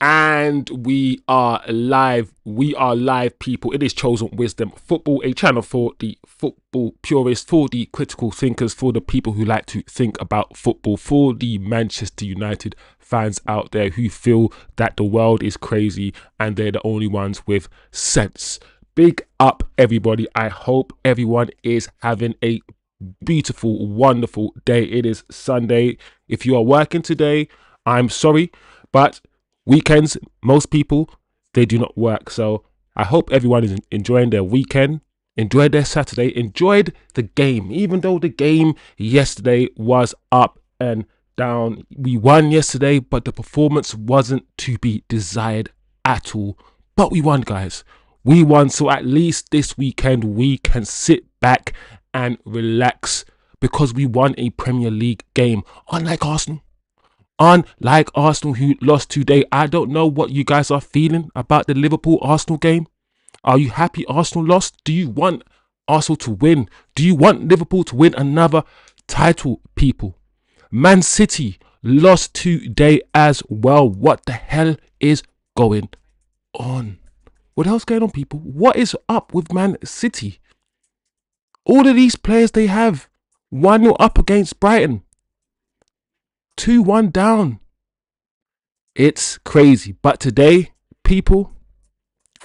And we are live. We are live, people. It is Chosen Wisdom Football, a channel for the football purists, for the critical thinkers, for the people who like to think about football, for the Manchester United fans out there who feel that the world is crazy and they're the only ones with sense. Big up, everybody. I hope everyone is having a beautiful, wonderful day. It is Sunday. If you are working today, I'm sorry, but weekends, most people, they do not work. So I hope everyone is enjoying their weekend, enjoyed their Saturday, enjoyed the game, even though the game yesterday was up and down. We won yesterday, but the performance wasn't to be desired at all. But we won, guys. We won. So at least this weekend we can sit back and relax because we won a Premier League game, unlike Arsenal. Unlike Arsenal, who lost today. I don't know what you guys are feeling about the Liverpool-Arsenal game. Are you happy Arsenal lost? Do you want Arsenal to win? Do you want Liverpool to win another title, people? Man City lost today as well. What the hell is going on? What else going on, people? What is up with Man City? All of these players they have. 1-0 up against Brighton. 2-1 down. It's crazy. But today, people,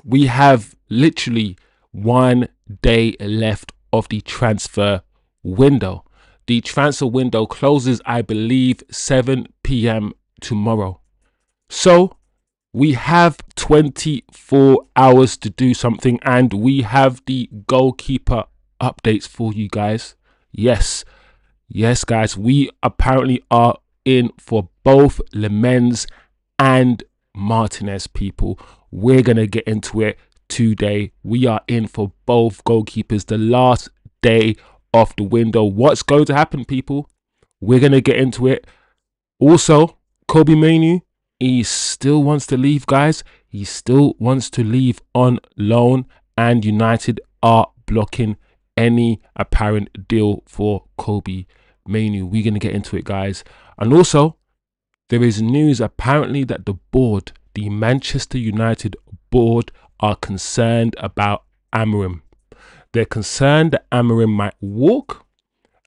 we have literally 1 day left of the transfer window. The transfer window closes, I believe, 7 p.m. tomorrow. So we have 24 hours to do something, and we have the goalkeeper updates for you guys. Yes, guys, we apparently are in for both Lemens and Martinez, people. We're gonna get into it today. We are in for both goalkeepers, the last day of the window. What's going to happen, people? We're gonna get into it. Also, Kobbie Mainoo, he still wants to leave, guys. He still wants to leave on loan, and United are blocking any apparent deal for Kobbie Mainoo. We're going to get into it, guys. And also, there is news apparently that the board, the Manchester United board, are concerned about AMORIM. They're concerned that AMORIM might walk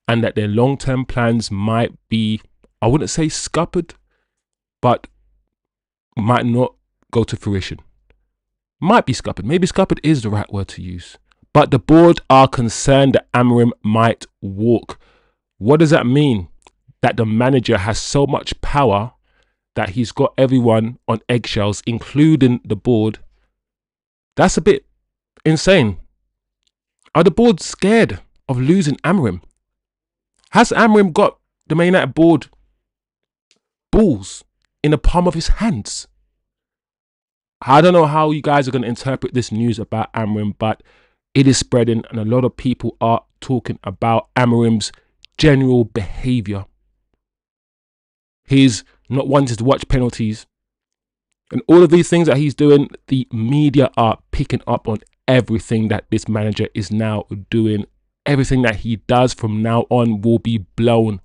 and that their long-term plans might be, I wouldn't say scuppered, but might not go to fruition. Might be scuppered. Maybe scuppered is the right word to use. But the board are concerned that AMORIM might walk. What does that mean? That the manager has so much power that he's got everyone on eggshells, including the board. That's a bit insane. Are the board scared of losing AMORIM? Has AMORIM got the Man United board balls in the palm of his hands? I don't know how you guys are going to interpret this news about AMORIM, but it is spreading, and a lot of people are talking about AMORIM's general behaviour. He's not wanting to watch penalties. And all of these things that he's doing, the media are picking up on everything that this manager is now doing. Everything that he does from now on will be blown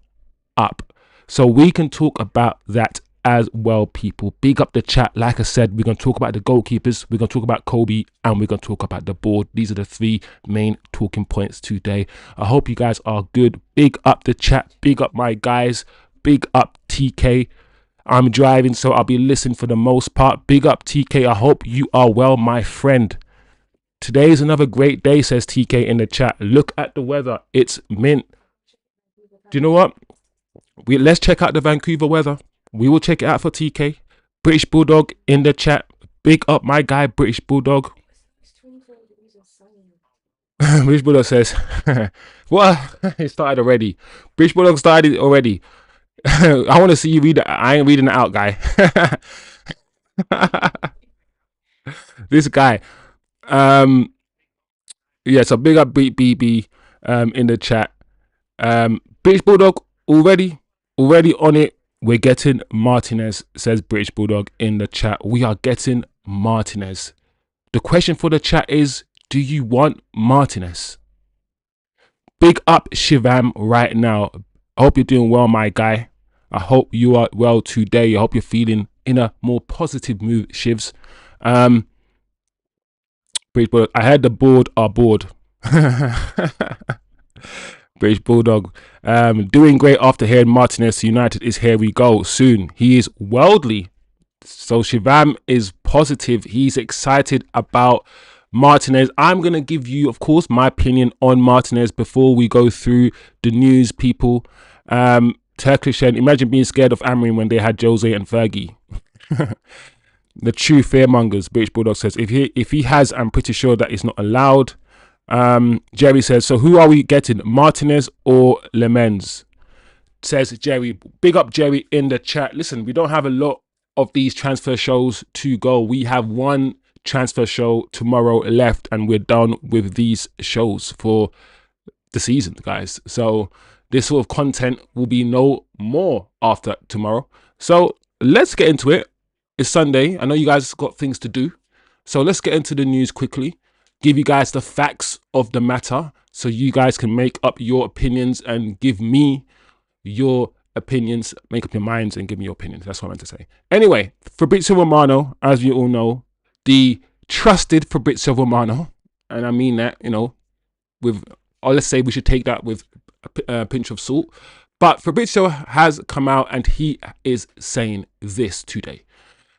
up. So we can talk about that as well, people. Big up the chat. Like I said, we're going to talk about the goalkeepers, we're going to talk about Kobbie, and we're going to talk about the board. These are the 3 main talking points today. I hope you guys are good. Big up the chat. Big up my guys. Big up TK. I'm driving, so I'll be listening for the most part. Big up TK. I hope you are well, my friend. Today is another great day, says TK in the chat. Look at the weather. It's mint. Do you know what? Let's check out the Vancouver weather. We will check it out for TK. British Bulldog in the chat. Big up my guy, British Bulldog. British Bulldog says, what? It started already. British Bulldog started already. I want to see you read it. I ain't reading it out, guy. This guy. Yeah, so big up BB in the chat. British Bulldog already on it. We're getting Martinez, says British Bulldog in the chat. We are getting Martinez. The question for the chat is, do you want Martinez? Big up Shivam right now. I hope you're doing well, my guy. I hope you are well today. I hope you're feeling in a more positive mood, Shivs. British Bulldog, I heard the board are bored. British Bulldog, doing great after hearing Martinez United is here we go soon. He is worldly. So Shivam is positive. He's excited about Martinez. I'm going to give you, of course, my opinion on Martinez before we go through the news, people. Turkish, and imagine being scared of AMORIM when they had Jose and Fergie. The true fearmongers, British Bulldog says. If he has, I'm pretty sure that it's not allowed. Jerry says, so who are we getting, Martinez or Lemens? Says Jerry. Big up Jerry in the chat. Listen, we don't have a lot of these transfer shows to go. We have one transfer show tomorrow left, and we're done with these shows for the season, guys. So this sort of content will be no more after tomorrow. So let's get into it. It's Sunday. I know you guys got things to do. So let's get into the news quickly. Give you guys the facts of the matter so you guys can make up your opinions and give me your opinions. Make up your minds and give me your opinions. That's what I meant to say. Anyway, Fabrizio Romano, as you all know, the trusted Fabrizio Romano, and I mean that, you know, with, or let's say we should take that with a pinch of salt. But Fabrizio has come out and he is saying this today.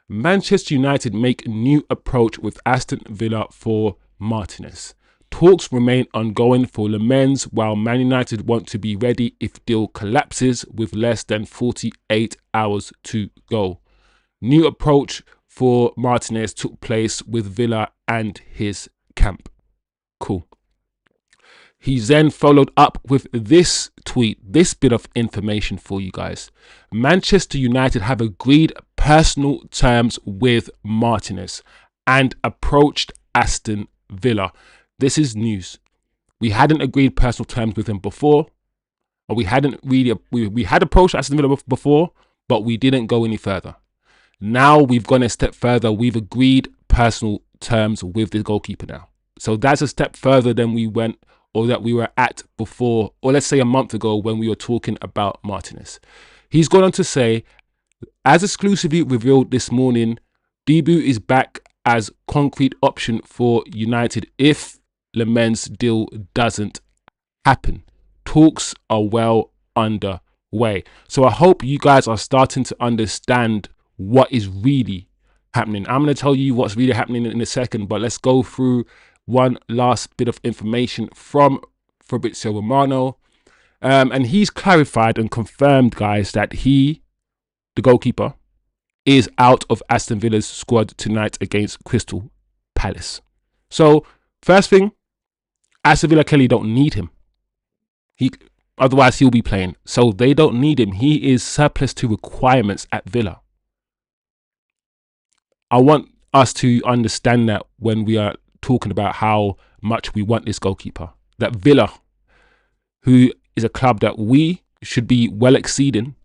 Manchester United make new approach with Aston Villa for Martinez. Talks remain ongoing for Lemens, while Man United want to be ready if deal collapses with less than 48 hours to go. New approach for Martinez took place with Villa and his camp. Cool. He then followed up with this tweet, this bit of information for you guys. Manchester United have agreed personal terms with Martinez and approached Aston Villa. This is news. We hadn't agreed personal terms with him before, or we hadn't really, we had approached Aston Villa before, but we didn't go any further. Now we've gone a step further. We've agreed personal terms with the goalkeeper now. So that's a step further than we went, or that we were at before, or let's say a month ago when we were talking about Martinez. He's gone on to say, as exclusively revealed this morning, Debut is back as concrete option for United if Lemens deal doesn't happen. Talks are well underway. So I hope you guys are starting to understand what is really happening. I'm going to tell you what's really happening in a second, but let's go through one last bit of information from Fabrizio Romano. And he's clarified and confirmed, guys, that he, the goalkeeper, is out of Aston Villa's squad tonight against Crystal Palace. So, first thing, Aston Villa clearly don't need him. Otherwise, he'll be playing. So, they don't need him. He is surplus to requirements at Villa. I want us to understand that when we are talking about how much we want this goalkeeper. That Villa, who is a club that we should be well exceeding,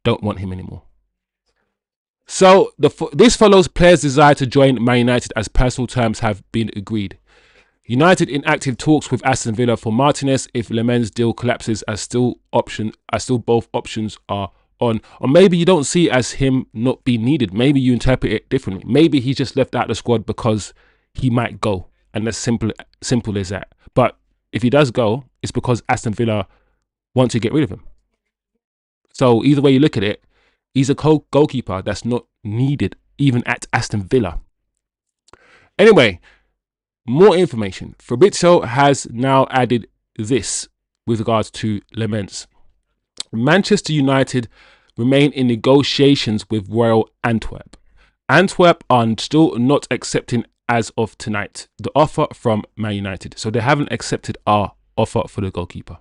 don't want him anymore. So this follows players' desire to join Man United as personal terms have been agreed. United in active talks with Aston Villa for Martinez if Lemens deal collapses as still both options are on. Or maybe you don't see it as him not being needed. Maybe you interpret it differently. Maybe he just left out the squad because he might go, and that's simple as that. But if he does go, it's because Aston Villa want to get rid of him. So either way you look at it, he's a goalkeeper that's not needed even at Aston Villa. Anyway, more information. Fabrizio has now added this with regards to Lemens. Manchester United remain in negotiations with Royal Antwerp. Antwerp are still not accepting as of tonight the offer from Man United. So they haven't accepted our offer for the goalkeeper.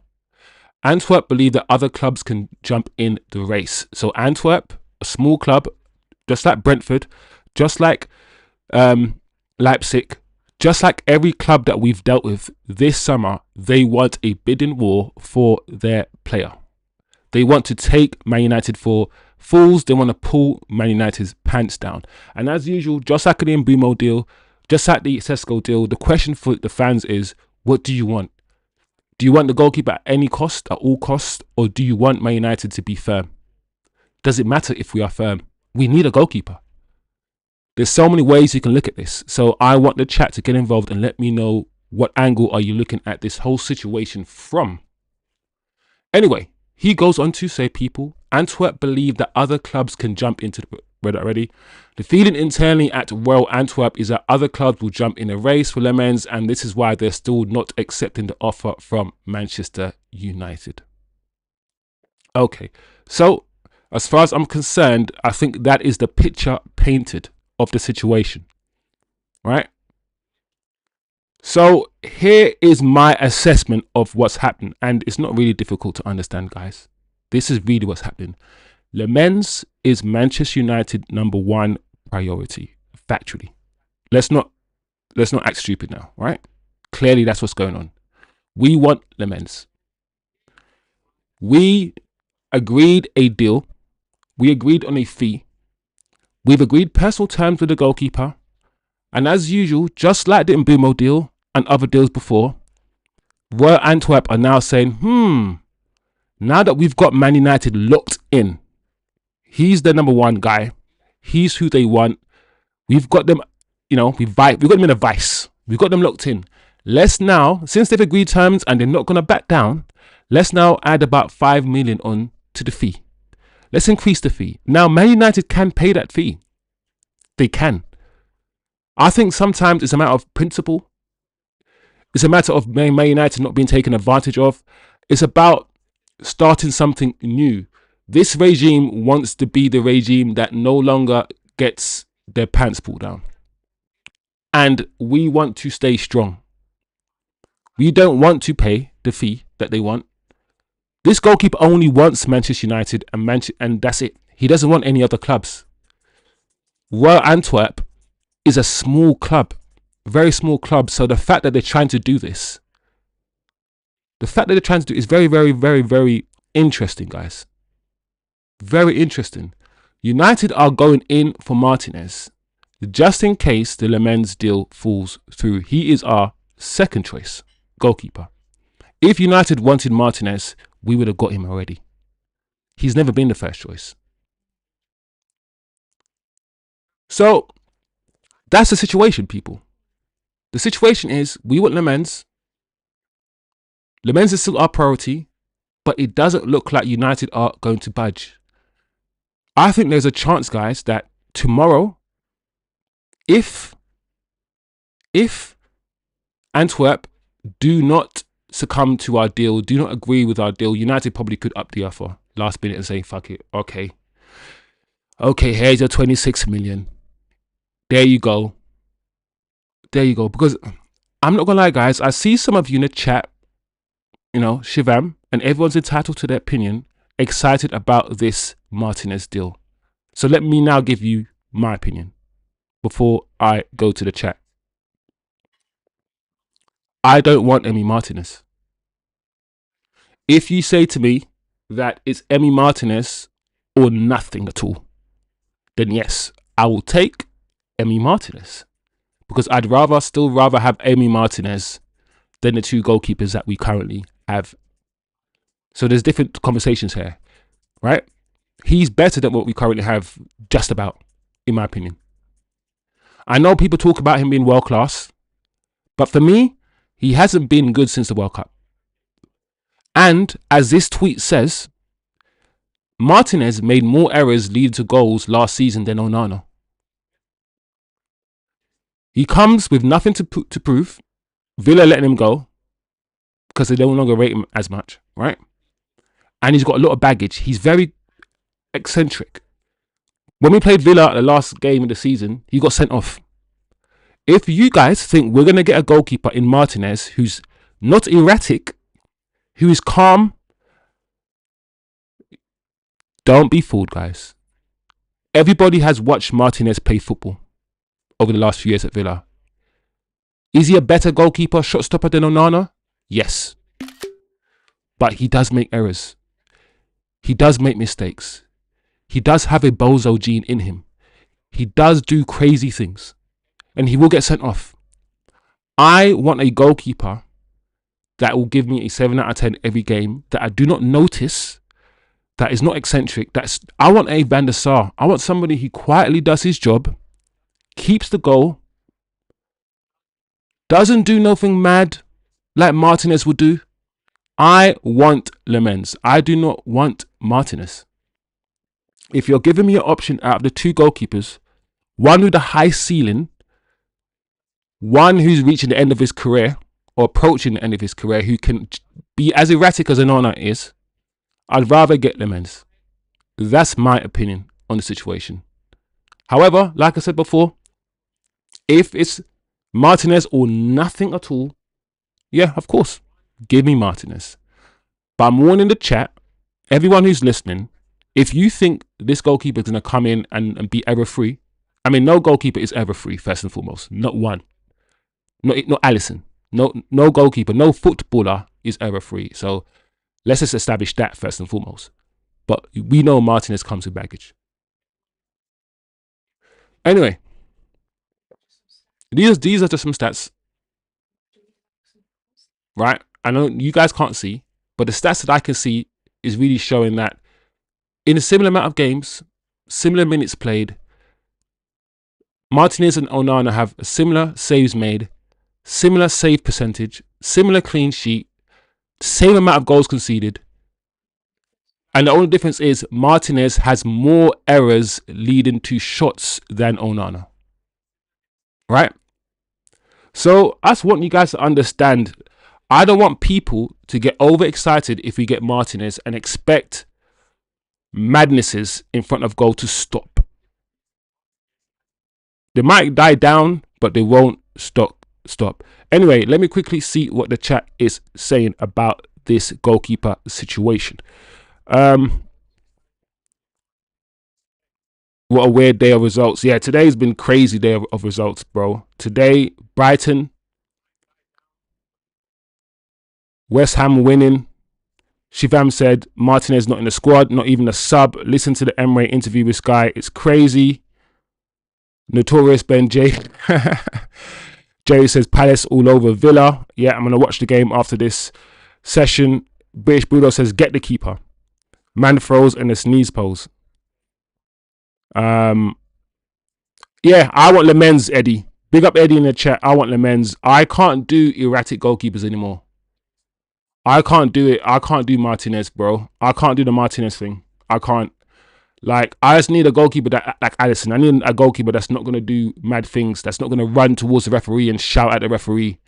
Antwerp believe that other clubs can jump in the race. So Antwerp, a small club, just like Brentford, just like Leipzig, just like every club that we've dealt with this summer, they want a bidding war for their player. They want to take Man United for fools. They want to pull Man United's pants down. And as usual, just like the Mbumo deal, just like the Sesko deal, the question for the fans is, what do you want? Do you want the goalkeeper at any cost, at all costs, or do you want Man United to be firm? Does it matter if we are firm? We need a goalkeeper. There's so many ways you can look at this. So I want the chat to get involved and let me know, what angle are you looking at this whole situation from? Anyway, he goes on to say, people, Antwerp believe that other clubs can jump into the... Ready? The feeling internally at Royal Antwerp is that other clubs will jump in a race for Le Mans, and this is why they're still not accepting the offer from Manchester United. Okay, so as far as I'm concerned, I think that is the picture painted of the situation, right? So here is my assessment of what's happened, and it's not really difficult to understand, guys. This is really what's happening. Le Mans is Manchester United #1 priority, factually. Let's not act stupid now, right? Clearly that's what's going on. We want Le Mans. We agreed a deal. We agreed on a fee. We've agreed personal terms with the goalkeeper. And as usual, just like the Mbeumo deal and other deals before, Royal Antwerp are now saying, now that we've got Man United locked in, he's the #1 guy, he's who they want, we've got them, you know, we've got them in a vice, we've got them locked in. Let's now, since they've agreed terms and they're not going to back down, let's now add about 5 million on to the fee. Let's increase the fee. Now, Man United can pay that fee. They can. I think sometimes it's a matter of principle. It's a matter of Man United not being taken advantage of. It's about starting something new. This regime wants to be the regime that no longer gets their pants pulled down. And we want to stay strong. We don't want to pay the fee that they want. This goalkeeper only wants Manchester United and that's it. He doesn't want any other clubs. Royal Antwerp is a small club, very small club. So the fact that they're trying to do this, is very, very, very, very interesting, guys. Very interesting. United are going in for Martinez just in case the Le Mans deal falls through. He is our second choice goalkeeper. If United wanted Martinez, we would have got him already. He's never been the first choice. So that's the situation, people. The situation is we want Le Mans. Le Mans is still our priority, but it doesn't look like United are going to budge. I think there's a chance, guys, that tomorrow, if Antwerp do not succumb to our deal, do not agree with our deal, United probably could up the offer last minute and say, fuck it, okay, here's your 26 million. There you go. Because I'm not gonna lie, guys, I see some of you in the chat, you know, Shivam, and everyone's entitled to their opinion, excited about this Martinez deal. So let me now give you my opinion before I go to the chat. I don't want Emi Martinez. If you say to me that it's Emi Martinez or nothing at all, then yes, I will take Emi Martinez. Because I'd still rather have Emi Martinez than the two goalkeepers that we currently have. So there's different conversations here, right? He's better than what we currently have, just about, in my opinion. I know people talk about him being world class, but for me, he hasn't been good since the World Cup. And as this tweet says, Martinez made more errors leading to goals last season than Onana. He comes with nothing to prove. Villa letting him go because they no longer rate him as much, right? And he's got a lot of baggage. He's very eccentric. When we played Villa at the last game of the season, he got sent off. If you guys think we're going to get a goalkeeper in Martinez who's not erratic, who is calm, don't be fooled, guys. Everybody has watched Martinez play football over the last few years at Villa. Is he a better goalkeeper, shot stopper than Onana? Yes. But he does make errors. He does make mistakes. He does have a bozo gene in him. He does do crazy things. And he will get sent off. I want a goalkeeper that will give me a 7 out of 10 every game, that I do not notice that is not eccentric. I want a Van der Sar. I want somebody who quietly does his job, keeps the goal, doesn't do nothing mad like Martinez would do. I want Lemens. I do not want Martinez. If you're giving me an option out of the two goalkeepers, one with a high ceiling, one who's reaching the end of his career or approaching the end of his career, who can be as erratic as Onana is, I'd rather get Lemens. That's my opinion on the situation. However, like I said before, if it's Martinez or nothing at all, yeah, of course, give me Martinez. But I'm warning the chat, everyone who's listening, if you think this goalkeeper is going to come in and be error-free, I mean, no goalkeeper is error-free, first and foremost. Not one. Not Alisson. No goalkeeper, no footballer is error-free. So let's just establish that first and foremost. But we know Martinez comes with baggage. Anyway, these are just some stats, right? I know you guys can't see, but the stats that I can see is really showing that in a similar amount of games, similar minutes played, Martinez and Onana have similar saves made, similar save percentage, similar clean sheet, same amount of goals conceded. And the only difference is Martinez has more errors leading to shots than Onana. Right? So I just want you guys to understand, I don't want people to get overexcited if we get Martinez and expect madnesses in front of goal to stop. They might die down, but they won't stop. Anyway, let me quickly see what the chat is saying about this goalkeeper situation. What a weird day of results. Yeah, today's been crazy day of results, bro. Today, Brighton, West Ham winning. Shivam said Martinez not in the squad, not even a sub. Listen to the Emre interview with Sky. It's crazy. Notorious Ben J. Jerry says Palace all over Villa. Yeah, I'm going to watch the game after this session. British Bulldog says get the keeper. Man throws and a sneeze pose. Yeah, I want Lemens, Eddie. Big up Eddie in the chat. I want Lemens. I can't do erratic goalkeepers anymore. I can't do it. I can't do Martinez, bro. I can't do the Martinez thing. I can't. Like, I just need a goalkeeper that, like Alisson, I need a goalkeeper that's not going to do mad things, that's not going to run towards the referee and shout at the referee.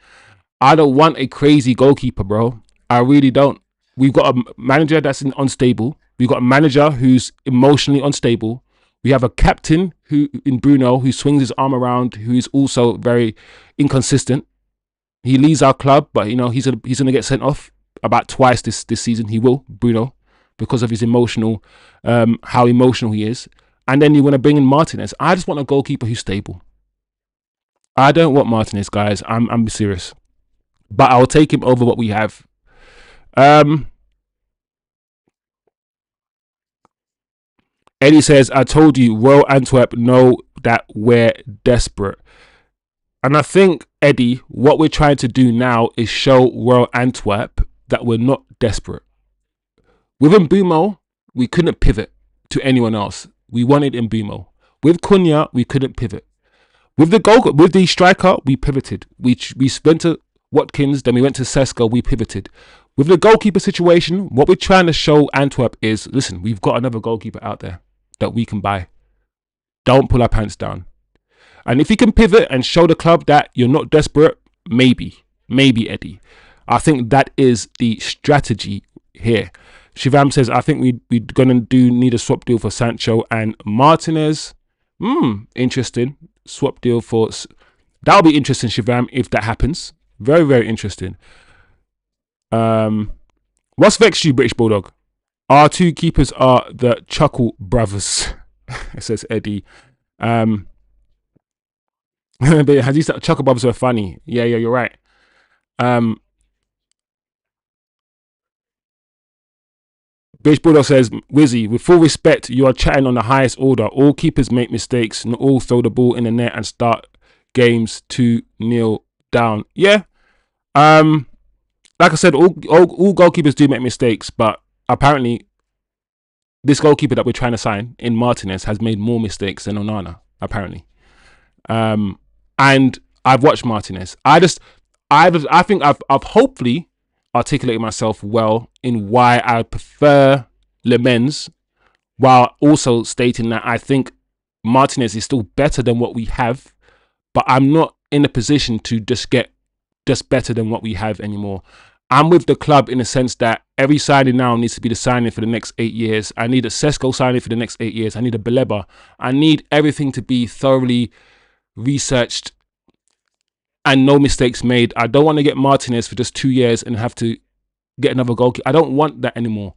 I don't want a crazy goalkeeper, bro. I really don't. We've got a manager that's unstable. We've got a manager who's emotionally unstable. We have a captain who, in Bruno, who swings his arm around, who is also very inconsistent. He leads our club, but you know he's gonna get sent off about twice this season. He will, Bruno, because of his emotional, how emotional he is. And then you want to bring in Martinez. I just want a goalkeeper who's stable. I don't want Martinez, guys. I'm serious, but I'll take him over what we have. Eddie says, I told you, Royal Antwerp know that we're desperate. And I think, Eddie, what we're trying to do now is show Royal Antwerp that we're not desperate. With Mbumo, we couldn't pivot to anyone else. We wanted Mbumo. With Cunha, we couldn't pivot. With the striker, we pivoted. We went to Watkins, then we went to Sesko, we pivoted. With the goalkeeper situation, what we're trying to show Antwerp is, listen, we've got another goalkeeper out there that we can buy. Don't pull our pants down. And if you can pivot and show the club that you're not desperate, maybe, Eddie. I think that is the strategy here. Shivam says, I think we're going to need a swap deal for Sancho and Martinez. Interesting. Swap deal for... That'll be interesting, Shivam, if that happens. Very, very interesting. What's vexed you, British Bulldog? Our two keepers are the Chuckle Brothers, says Eddie. But has these Chuckle Brothers were funny? Yeah, you're right. British Bulldog says, Wizzy, with full respect, you are chatting on the highest order. All keepers make mistakes, not all throw the ball in the net and start games 2-0 down. Yeah. Like I said, all goalkeepers do make mistakes, but apparently this goalkeeper that we're trying to sign in Martinez has made more mistakes than Onana, apparently. And I've watched Martinez. I think I've hopefully articulated myself well in why I prefer Lemens, while also stating that I think Martinez is still better than what we have, but I'm not in a position to just get just better than what we have anymore. I'm with the club in the sense that every signing now needs to be the signing for the next 8 years. I need a Sesko signing for the next 8 years. I need a Baleba. I need everything to be thoroughly researched and no mistakes made. I don't want to get Martinez for just 2 years and have to get another goalkeeper. I don't want that anymore.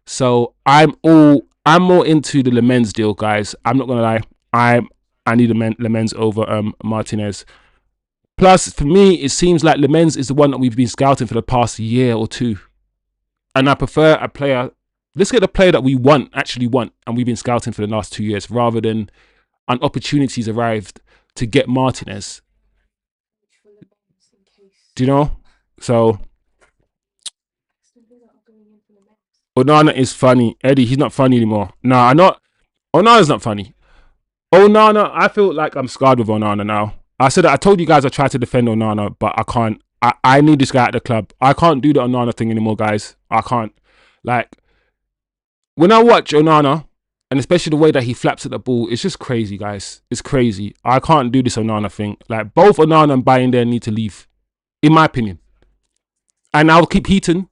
So I'm more into the Lemens deal, guys. I'm not gonna lie. I need Lemens over Martinez. Plus, for me, it seems like Lemens is the one that we've been scouting for the past year or two. And I prefer a player. Let's get a player that we actually want, and we've been scouting for the last 2 years, rather than an opportunity's arrived to get Martinez. Do you know? So Onana is funny. Eddie, he's not funny anymore. Nah, I'm not. Onana's not funny. Onana, I feel like I'm scarred with Onana now. I told you guys I tried to defend Onana, but I can't. I need this guy at the club. I can't do the Onana thing anymore, guys. I can't. Like, when I watch Onana, and especially the way that he flaps at the ball, it's just crazy, guys. It's crazy. I can't do this Onana thing. Like, both Onana and Bayern need to leave, in my opinion. And I'll keep Heaton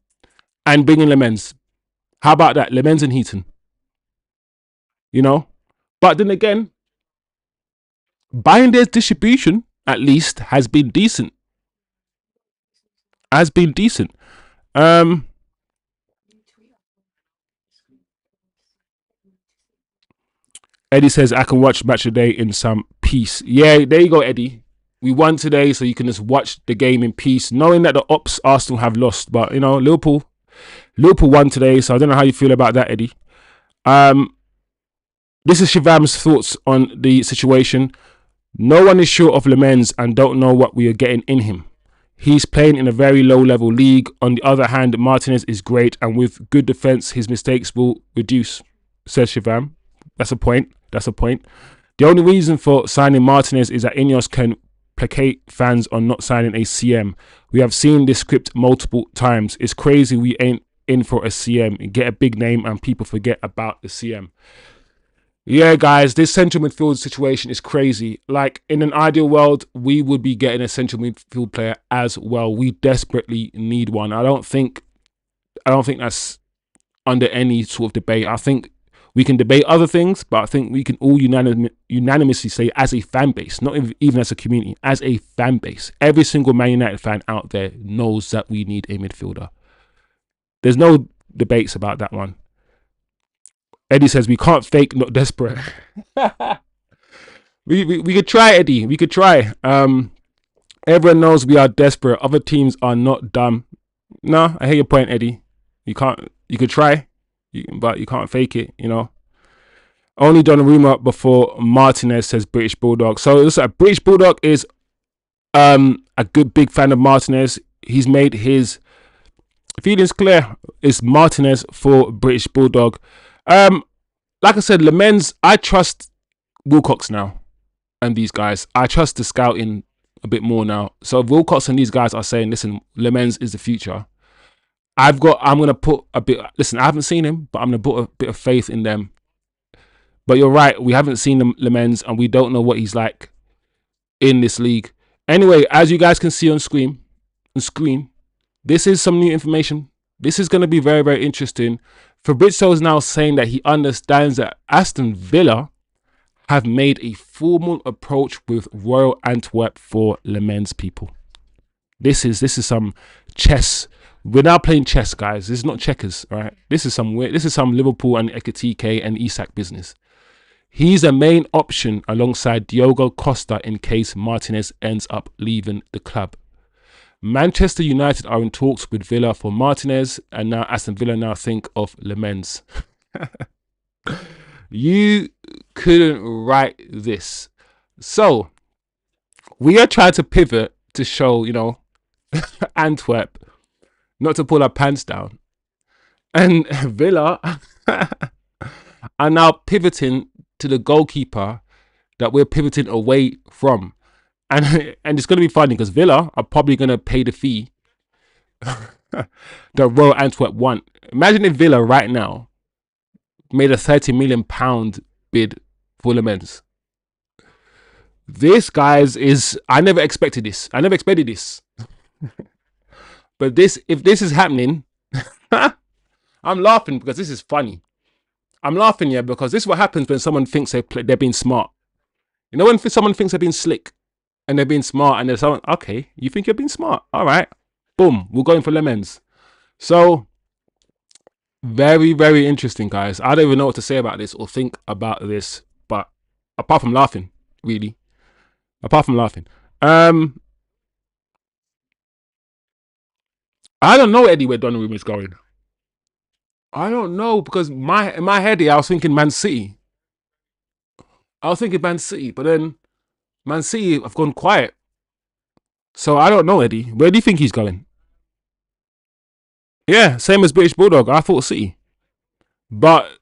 and bring in Lemens. How about that? Lemens and Heaton. You know? But then again, Bayern's distribution, at least, has been decent. Eddie says, I can watch match today in some peace. Yeah, there you go, Eddie. We won today, so you can just watch the game in peace, knowing that the Ops Arsenal have lost. But, you know, Liverpool won today, so I don't know how you feel about that, Eddie. This is Shivam's thoughts on the situation. No one is sure of Lemens and don't know what we are getting in him. He's playing in a very low-level league. On the other hand, Martinez is great, and with good defence, his mistakes will reduce, says Shivam. That's a point. The only reason for signing Martinez is that INEOS can placate fans on not signing a CM. We have seen this script multiple times. It's crazy we ain't in for a CM. Get a big name and people forget about the CM. Yeah, guys, this central midfield situation is crazy. Like, in an ideal world, we would be getting a central midfield player as well. We desperately need one. I don't think that's under any sort of debate. I think we can debate other things, but I think we can all unanimously say, as a fan base, not even as a community, as a fan base, every single Man United fan out there knows that we need a midfielder. There's no debates about that one. Eddie says, we can't fake not desperate. we could try, Eddie. We could try. Everyone knows we are desperate. Other teams are not dumb. No, I hear your point, Eddie. You could try, but you can't fake it, you know. Only Donnarumma before Martinez, says British Bulldog. So listen, British Bulldog is a good big fan of Martinez. He's made his feelings clear. It's Martinez for British Bulldog. Like I said, Lemens, I trust Wilcox now and these guys. I trust the scouting a bit more now. So if Wilcox and these guys are saying, listen, Lemens is the future, I'm gonna put a bit, listen, I haven't seen him, but I'm gonna put a bit of faith in them. But you're right, we haven't seen Lemens and we don't know what he's like in this league. Anyway, as you guys can see on screen, this is some new information. This is going to be very, very interesting. Fabrizio is now saying that he understands that Aston Villa have made a formal approach with Royal Antwerp for Lemens, people. This is some chess. We're now playing chess, guys. This is not checkers, all right? This is some Liverpool and Ekitike and Isak business. He's a main option alongside Diogo Costa in case Martinez ends up leaving the club. Manchester United are in talks with Villa for Martinez, and now Aston Villa now think of Lemens. You couldn't write this. So, we are trying to pivot to show, you know, Antwerp not to pull our pants down. And Villa are now pivoting to the goalkeeper that we're pivoting away from. And and it's going to be funny because Villa are probably going to pay the fee that Royal Antwerp want. Imagine if Villa right now made a £30 million bid for Lemens. This, guys, is, I never expected this. I never expected this. But this, if this is happening, I'm laughing because this is funny. I'm laughing, yeah, because this is what happens when someone thinks they're being smart. You know, when someone thinks they're being slick and they're being smart, and there's someone, okay, you think you're being smart? All right, boom, we're going for Lemens. So very, very interesting, guys. I don't even know what to say about this or think about this, but apart from laughing, really, apart from laughing, I don't know, Eddie, where Donnarumma is going. I don't know, because in my head here, I was thinking Man City. I was thinking Man City, but then Man City have gone quiet. So I don't know, Eddie. Where do you think he's going? Yeah, same as British Bulldog. I thought City. But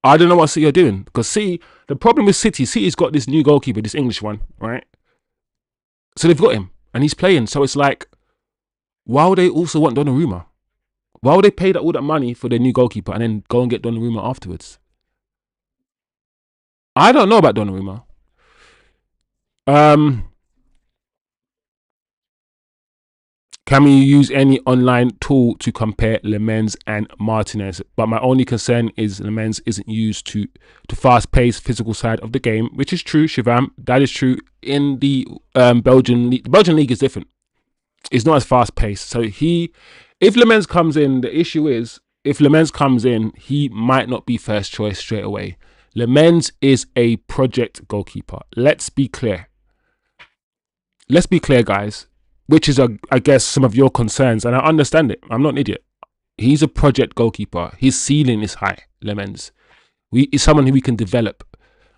I don't know what City are doing. Because City, the problem with City's got this new goalkeeper, this English one, right? So they've got him, and he's playing. So it's like, why would they also want Donnarumma? Why would they pay all that money for their new goalkeeper and then go and get Donnarumma afterwards? I don't know about Donnarumma. Can we use any online tool to compare Lemens and Martinez? But my only concern is Lemens isn't used to fast-paced physical side of the game, which is true, Shivam. That is true. In the Belgian league, the Belgian league is different. It's not as fast-paced. So if Lemens comes in, the issue is, if Lemens comes in, he might not be first choice straight away. Lemens is a project goalkeeper. Let's be clear. Let's be clear, guys. Which is, I guess, some of your concerns, and I understand it. I'm not an idiot. He's a project goalkeeper. His ceiling is high, Lemens. He's someone who we can develop.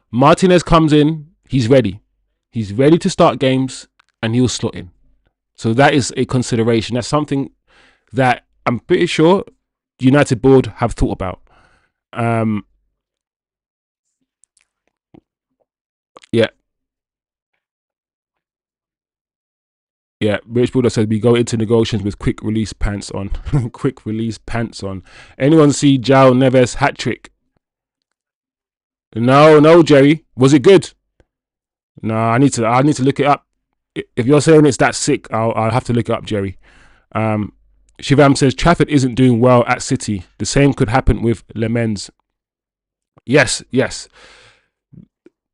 Martinez comes in, he's ready. He's ready to start games, and he'll slot in. So that is a consideration. That's something that I'm pretty sure United board have thought about. Yeah. Yeah, British Bulldog says we go into negotiations with quick release pants on. Quick release pants on. Anyone see João Neves hat trick? No, Jerry. Was it good? No, I need to look it up. If you're saying it's that sick, I'll have to look it up, Jerry. Shivam says Trafford isn't doing well at City. The same could happen with Lemens. Yes.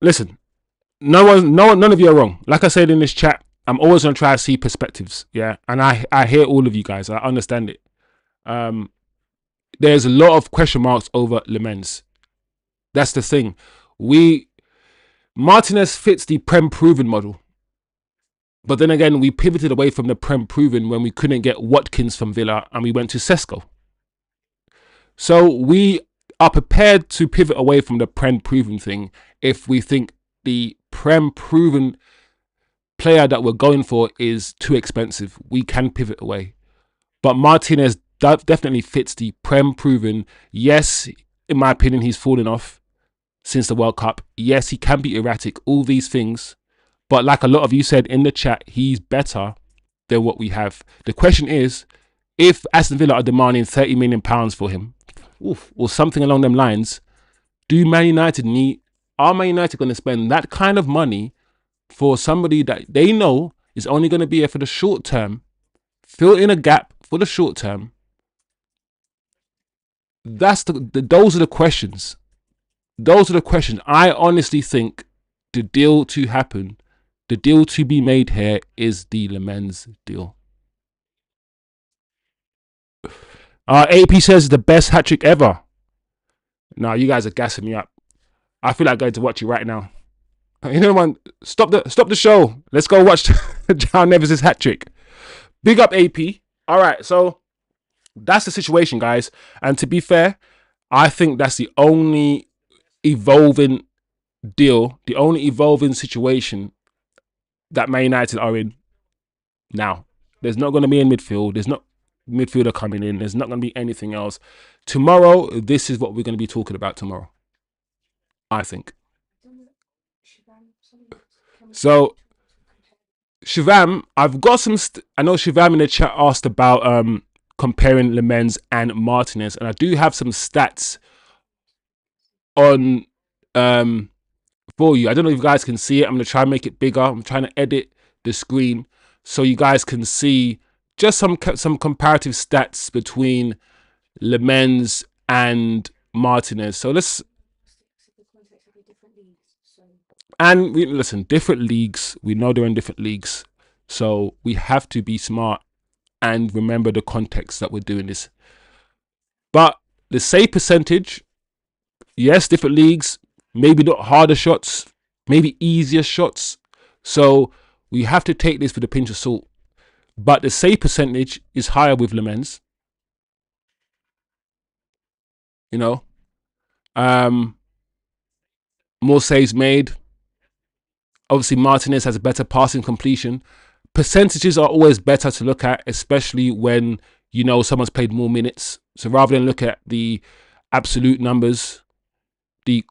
Listen, none of you are wrong. Like I said in this chat, I'm always gonna try to see perspectives, yeah, and I hear all of you guys. I understand it. There's a lot of question marks over Lemens. That's the thing. Martinez fits the Prem proven model, but then again, we pivoted away from the Prem proven when we couldn't get Watkins from Villa, and we went to Sesko. So we are prepared to pivot away from the Prem proven thing if we think the Prem proven player that we're going for is too expensive. We can pivot away. But Martinez definitely fits the Prem proven. Yes, in my opinion, he's fallen off since the World Cup. Yes, he can be erratic, all these things. But like a lot of you said in the chat, he's better than what we have. The question is, if Aston Villa are demanding £30 million for him, or something along them lines, are Man United going to spend that kind of money for somebody that they know is only going to be here for the short term, fill in a gap for the short term? Those are the questions. Those are the questions. I honestly think the deal to happen, the deal to be made here is the Lemens deal. AP says the best hat trick ever. No, you guys are gassing me up. I feel like going to watch you right now. You know what? Stop the show. Let's go watch João Neves' hat trick. Big up AP. All right, so that's the situation, guys. And to be fair, I think that's the only evolving deal, the only evolving situation that Man United are in now. There's not going to be in midfield. There's not midfielder coming in. There's not going to be anything else. Tomorrow, this is what we're going to be talking about tomorrow. I think. So Shivam, I've got some. I know Shivam in the chat asked about comparing Lemens and Martinez, and I do have some stats on for you. I don't know if you guys can see it. I'm gonna try and make it bigger. I'm trying to edit the screen so you guys can see just some comparative stats between Lemens and Martinez. So let's. And listen, different leagues. We know they're in different leagues, so we have to be smart and remember the context that we're doing this. But the save percentage, yes, different leagues, maybe not harder shots, maybe easier shots. So we have to take this with a pinch of salt. But the save percentage is higher with Lemens. You know, more saves made. Obviously, Martinez has a better passing completion. Percentages are always better to look at, especially when you know someone's played more minutes. So rather than look at the absolute numbers, the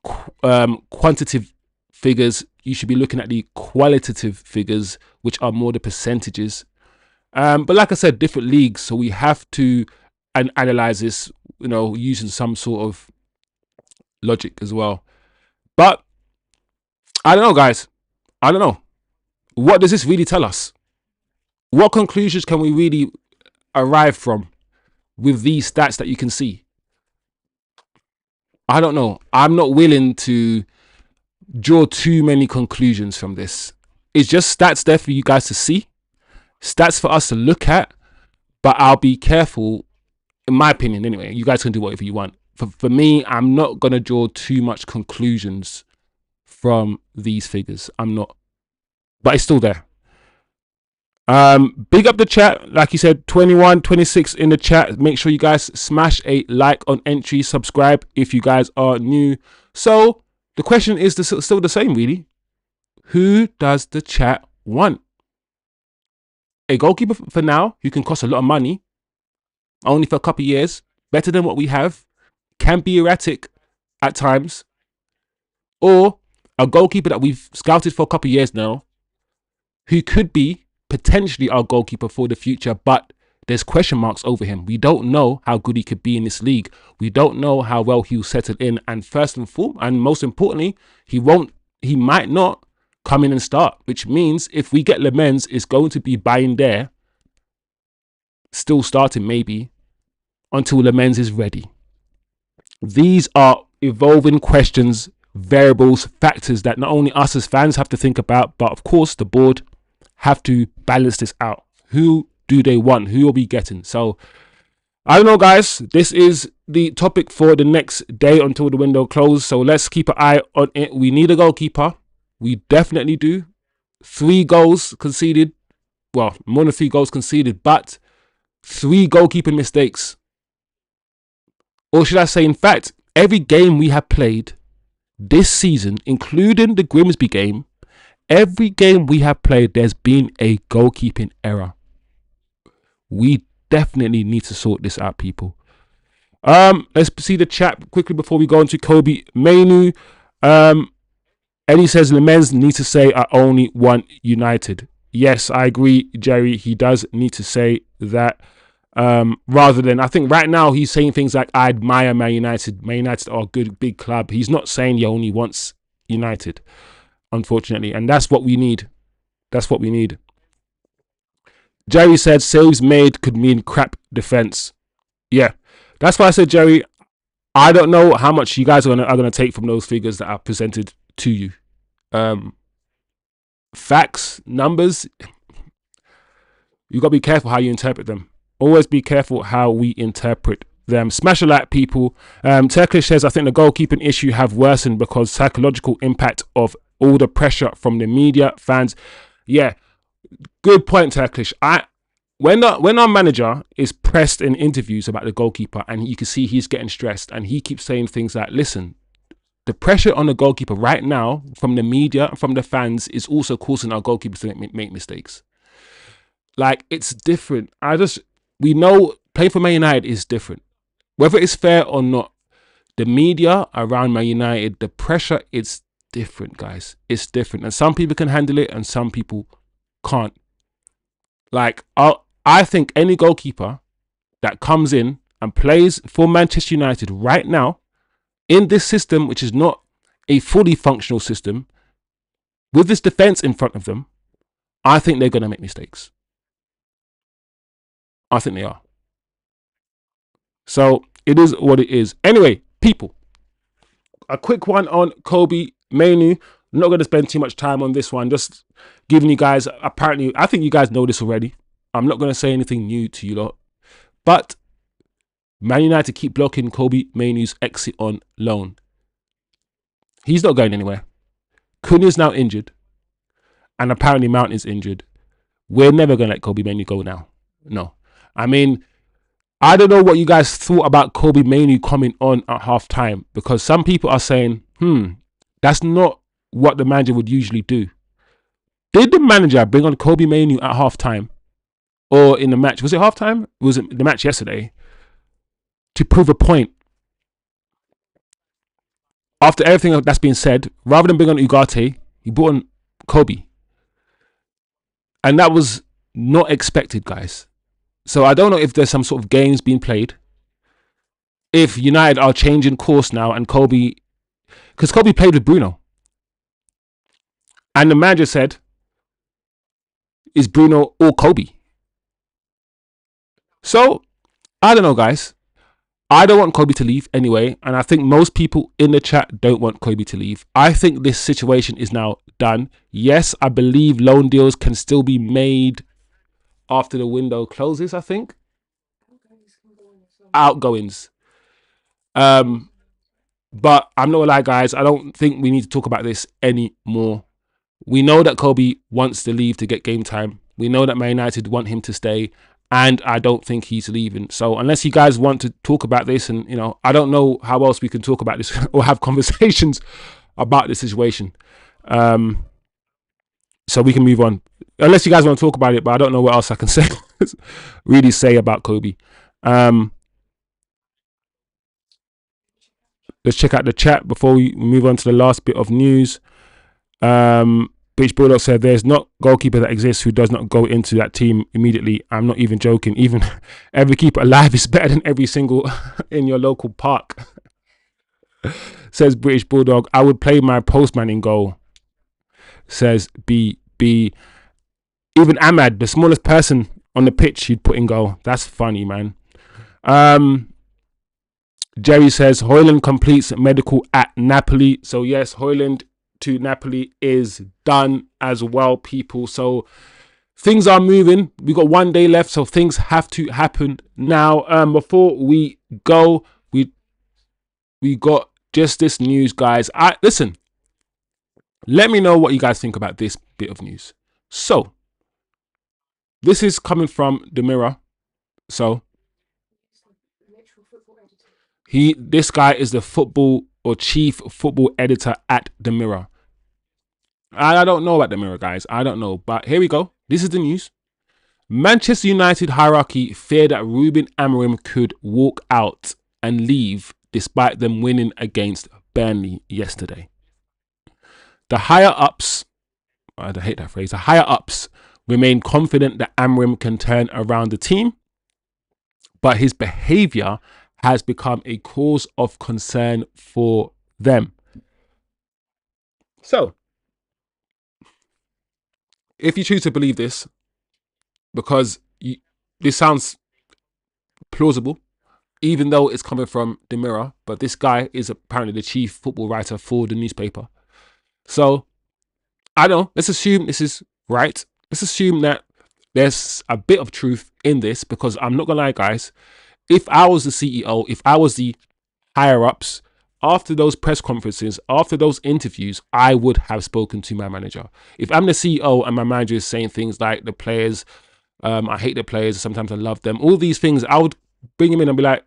quantitative figures, you should be looking at the qualitative figures, which are more the percentages. But like I said, different leagues, so we have to analyze this, you know, using some sort of logic as well. But I don't know, guys. I don't know. What does this really tell us? What conclusions can we really arrive from with these stats that you can see? I don't know. I'm not willing to draw too many conclusions from this. It's just stats there for you guys to see, stats for us to look at, but I'll be careful, in my opinion anyway. You guys can do whatever you want. For me, I'm not going to draw too much conclusions from these figures. I'm not. But it's still there. Big up the chat. Like you said, 21, 26 in the chat. Make sure you guys smash a like on entry. Subscribe if you guys are new. So the question is still the same, really. Who does the chat want? A goalkeeper for now who can cost a lot of money, only for a couple of years, better than what we have, can be erratic at times, or a goalkeeper that we've scouted for a couple of years now, who could be potentially our goalkeeper for the future, but there's question marks over him. We don't know how good he could be in this league. We don't know how well he'll settle in, and most importantly, he might not come in and start, which means if we get Lemens, it's going to be buying there, still starting maybe, until Lemens is ready. These are evolving questions, variables, factors that not only us as fans have to think about, but of course the board have to balance this out. Who do they want? Who will be getting? So I don't know, guys. This is the topic for the next day until the window closes. So let's keep an eye on it. We need a goalkeeper. We definitely do. 3 goals conceded. Well, more than 3 goals conceded, but 3 goalkeeping mistakes. Or should I say, in fact, every game we have played this season, including the Grimsby game, every game we have played, there's been a goalkeeping error. We definitely need to sort this out, people. Let's see the chat quickly before we go into Kobbie Mainoo. Eddie says Lemens needs to say I only want United. Yes, I agree, Jerry. He does need to say that. Rather than, I think right now he's saying things like I admire Man United. Man United are a good big club. He's not saying he only wants United, unfortunately, and that's what we need. That's what we need. Jerry said saves made could mean crap defense. Yeah, that's why I said, Jerry, I don't know how much you guys are gonna take from those figures that are presented to you. Facts, numbers, you got to be careful how you interpret them. Always be careful how we interpret them. Smash a like, people. Turkish says, I think the goalkeeping issue have worsened because psychological impact of all the pressure from the media, fans. Yeah, good point, Turkish. When our manager is pressed in interviews about the goalkeeper and you can see he's getting stressed and he keeps saying things like, listen, the pressure on the goalkeeper right now from the media and from the fans is also causing our goalkeepers to make mistakes. Like, it's different. We know playing for Man United is different. Whether it's fair or not, the media around Man United, the pressure is different, guys. It's different. And some people can handle it and some people can't. Like, I think any goalkeeper that comes in and plays for Manchester United right now in this system, which is not a fully functional system, with this defense in front of them, I think they're going to make mistakes. I think they are. So it is what it is. Anyway, people, a quick one on Kobbie Mainoo. I'm not going to spend too much time on this one. Just giving you guys, apparently, I think you guys know this already. I'm not going to say anything new to you lot. But Man United keep blocking Kobbie Mainoo's exit on loan. He's not going anywhere. Cunha's now injured. And apparently Mount is injured. We're never going to let Kobbie Mainoo go now. No. I mean, I don't know what you guys thought about Kobbie Mainoo coming on at half time, because some people are saying, that's not what the manager would usually do. Did the manager bring on Kobbie Mainoo at half time or in the match? Was it half time? Was it the match yesterday? To prove a point. After everything that's been said, rather than bring on Ugarte, he brought on Kobbie. And that was not expected, guys. So I don't know if there's some sort of games being played. If United are changing course now and Kobbie, because Kobbie played with Bruno. And the manager said, is Bruno or Kobbie? So, I don't know, guys. I don't want Kobbie to leave anyway. And I think most people in the chat don't want Kobbie to leave. I think this situation is now done. Yes, I believe loan deals can still be made after the window closes, I think. Outgoings. But I'm not gonna lie, guys. I don't think we need to talk about this anymore. We know that Kobbie wants to leave to get game time. We know that Man United want him to stay. And I don't think he's leaving. So unless you guys want to talk about this, and, you know, I don't know how else we can talk about this or have conversations about this situation. So we can move on. Unless you guys want to talk about it, but I don't know what else I can say, really say about Kobbie. Let's check out the chat before we move on to the last bit of news. British Bulldog said, there's not goalkeeper that exists who does not go into that team immediately. I'm not even joking. Even every keeper alive is better than every single in your local park. Says British Bulldog, I would play my postman in goal. Says B. Even Ahmad, the smallest person on the pitch, he'd put in goal. That's funny, man. Jerry says, Højlund completes medical at Napoli. So yes, Højlund to Napoli is done as well, people. So things are moving. We got 1 day left, so things have to happen now. Before we go, we got just this news, guys. Listen, let me know what you guys think about this bit of news. So this is coming from the Mirror. So this guy is the football or chief football editor at the Mirror. I don't know about the Mirror, guys. I don't know. But here we go. This is the news. Manchester United hierarchy fear that Ruben Amorim could walk out and leave despite them winning against Burnley yesterday. The higher-ups, I hate that phrase, the higher-ups remain confident that Amorim can turn around the team, but his behaviour has become a cause of concern for them. So, if you choose to believe this, because this sounds plausible, even though it's coming from the Mirror, but this guy is apparently the chief football writer for the newspaper. So, I don't know, let's assume this is right. Let's assume that there's a bit of truth in this, because I'm not going to lie, guys. If I was the CEO, if I was the higher-ups, after those press conferences, after those interviews, I would have spoken to my manager. If I'm the CEO and my manager is saying things like the players, I hate the players, sometimes I love them, all these things, I would bring him in and be like,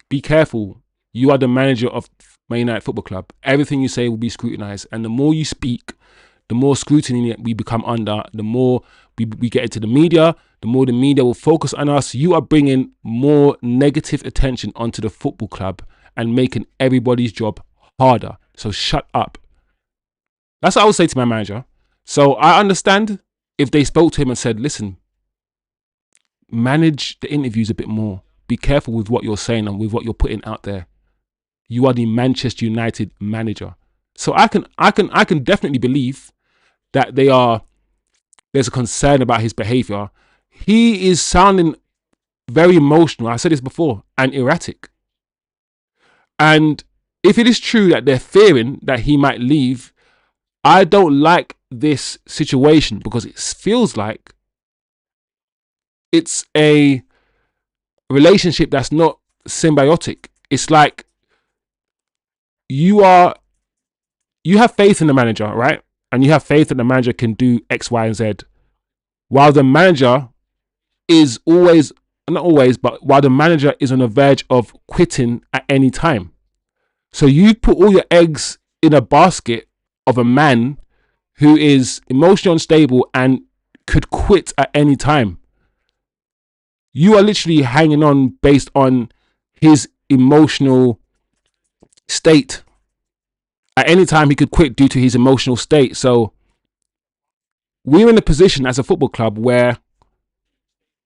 be careful. You are the manager of Man United Football Club. Everything you say will be scrutinised. And the more you speak, the more scrutiny we become under, the more we get into the media, the more the media will focus on us. You are bringing more negative attention onto the football club. and making everybody's job harder. So shut up. That's what I would say to my manager. So I understand if they spoke to him and said, listen, manage the interviews a bit more. Be careful with what you're saying and with what you're putting out there. You are the Manchester United manager. So I can definitely believe that there's a concern about his behaviour. He is sounding very emotional. I said this before, and erratic. And if it is true that they're fearing that he might leave, I don't like this situation because it feels like it's a relationship that's not symbiotic. It's like you have faith in the manager, right? And you have faith that the manager can do X, Y, and Z. While the manager is always, not always, but while the manager is on the verge of quitting at any time. So you put all your eggs in a basket of a man who is emotionally unstable and could quit at any time. You are literally hanging on based on his emotional state. At any time he could quit due to his emotional state. So we're in a position as a football club where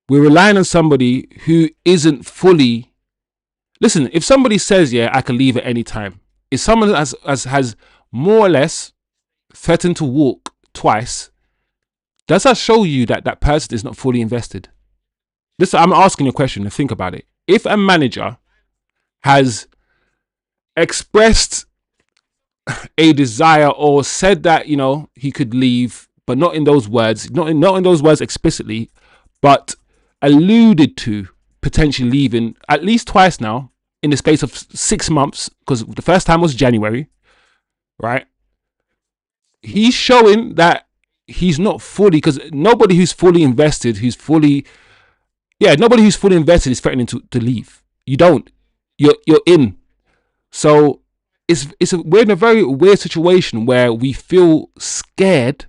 we're relying on somebody who isn't fully. Listen, if somebody says, yeah, I can leave at any time, if someone has more or less threatened to walk twice, does that show you that that person is not fully invested? This, I'm asking you a question and think about it. If a manager has expressed a desire or said that, you know, he could leave, but not in those words, not in those words explicitly, but alluded to potentially leaving at least twice now in the space of 6 months, because the first time was January, right? He's showing that he's not fully, because nobody who's fully invested, nobody who's fully invested is threatening to leave. You don't. You're in. So we're in a very weird situation where we feel scared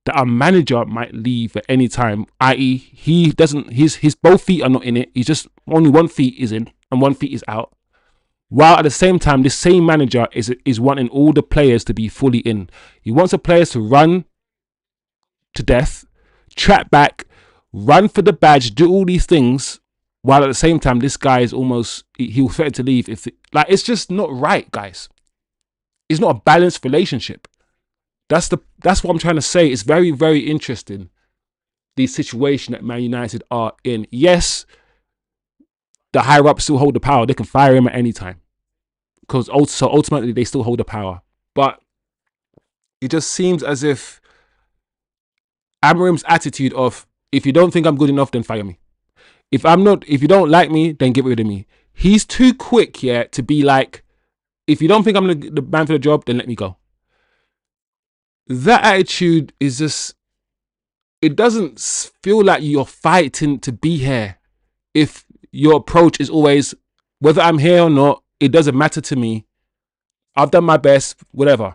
that our manager might leave at any time, i.e. he doesn't, his both feet are not in it. He's just only one feet is in and one feet is out. While at the same time, this same manager is wanting all the players to be fully in. He wants the players to run to death, trap back, run for the badge, do all these things, while at the same time, this guy is almost, he'll threaten to leave. It's just not right, guys. It's not a balanced relationship. That's what I'm trying to say. It's very, very interesting, the situation that Man United are in. Yes, the higher ups still hold the power. They can fire him at any time, because ultimately they still hold the power. But it just seems as if Amorim's attitude of, if you don't think I'm good enough, then fire me. If you don't like me, then get rid of me. He's too quick here to be like, if you don't think I'm the man for the job, then let me go. That attitude is just, it doesn't feel like you're fighting to be here. If your approach is always, whether I'm here or not, it doesn't matter to me. I've done my best, whatever.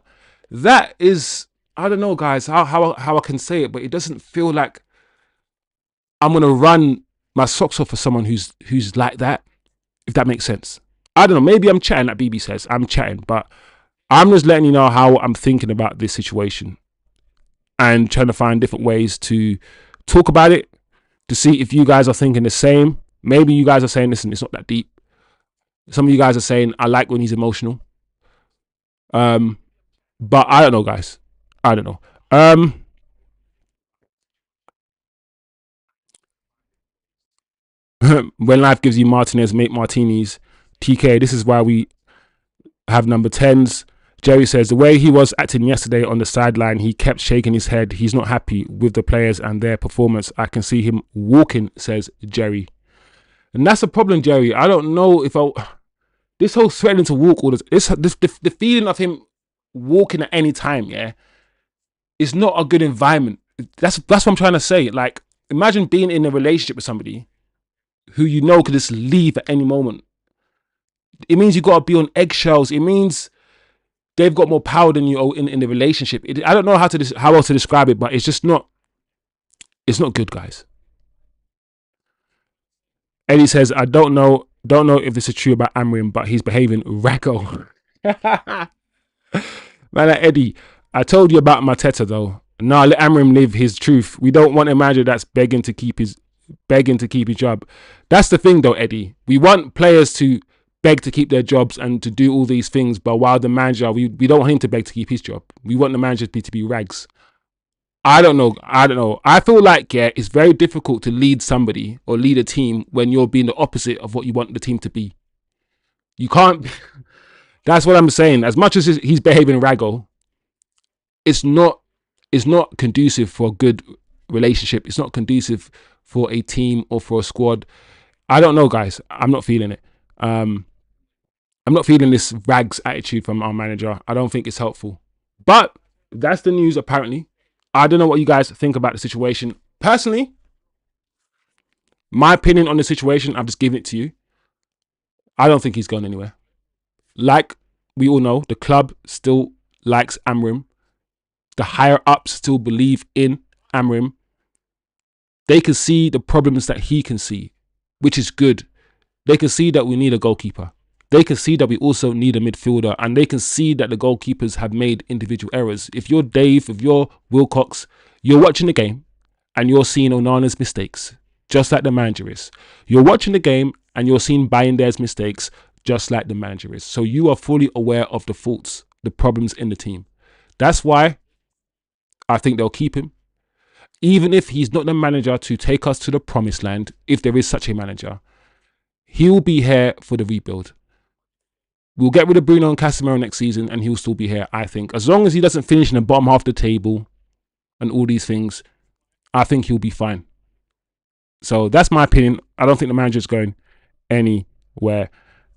That is, I don't know, guys, how I can say it, but it doesn't feel like I'm going to run my socks off for someone who's like that, if that makes sense. I don't know, maybe I'm chatting, like BB says. I'm chatting, but I'm just letting you know how I'm thinking about this situation and trying to find different ways to talk about it, to see if you guys are thinking the same. Maybe you guys are saying, listen, it's not that deep. Some of you guys are saying, I like when he's emotional. But I don't know, guys. I don't know. When life gives you Martinez, make martinis. TK, this is why we have number 10s. Jerry says, the way he was acting yesterday on the sideline, he kept shaking his head. He's not happy with the players and their performance. I can see him walking, says Jerry. And that's a problem, Jerry. I don't know if this whole threatening to walk, all the feeling of him walking at any time, yeah, is not a good environment. That's what I'm trying to say. Like, imagine being in a relationship with somebody who you know could just leave at any moment. It means you got to be on eggshells. It means they've got more power than you in the relationship. I don't know how else to describe it, but it's just not. It's not good, guys. Eddie says, I don't know Don't know if this is true about Amorim, but he's behaving raggo. Man, like Eddie, I told you about Mateta though. Nah, let Amorim live his truth. We don't want a manager that's begging to keep his job. That's the thing though, Eddie. We want players to beg to keep their jobs and to do all these things, but while the manager, we don't want him to beg to keep his job. We want the manager to be rags. I don't know. I feel like, yeah, it's very difficult to lead somebody or lead a team when you're being the opposite of what you want the team to be. You can't. That's what I'm saying. As much as he's behaving raggo, it's not conducive for a good relationship. It's not conducive for a team or for a squad. I don't know, guys. I'm not feeling it. I'm not feeling this rags attitude from our manager. I don't think it's helpful. But that's the news, apparently. I don't know what you guys think about the situation. Personally, my opinion on the situation, I've just given it to you. I don't think he's gone anywhere. Like we all know, the club still likes Amorim. The higher ups still believe in Amorim. They can see the problems that he can see, which is good. They can see that we need a goalkeeper. They can see that we also need a midfielder, and they can see that the goalkeepers have made individual errors. If you're Dave, if you're Wilcox, you're watching the game and you're seeing Onana's mistakes, just like the manager is. You're watching the game and you're seeing Bayinder's mistakes, just like the manager is. So you are fully aware of the faults, the problems in the team. That's why I think they'll keep him. Even if he's not the manager to take us to the promised land, if there is such a manager, he'll be here for the rebuild. We'll get rid of Bruno and Casemiro next season and he'll still be here, I think. As long as he doesn't finish in the bottom half of the table and all these things, I think he'll be fine. So that's my opinion. I don't think the manager's going anywhere.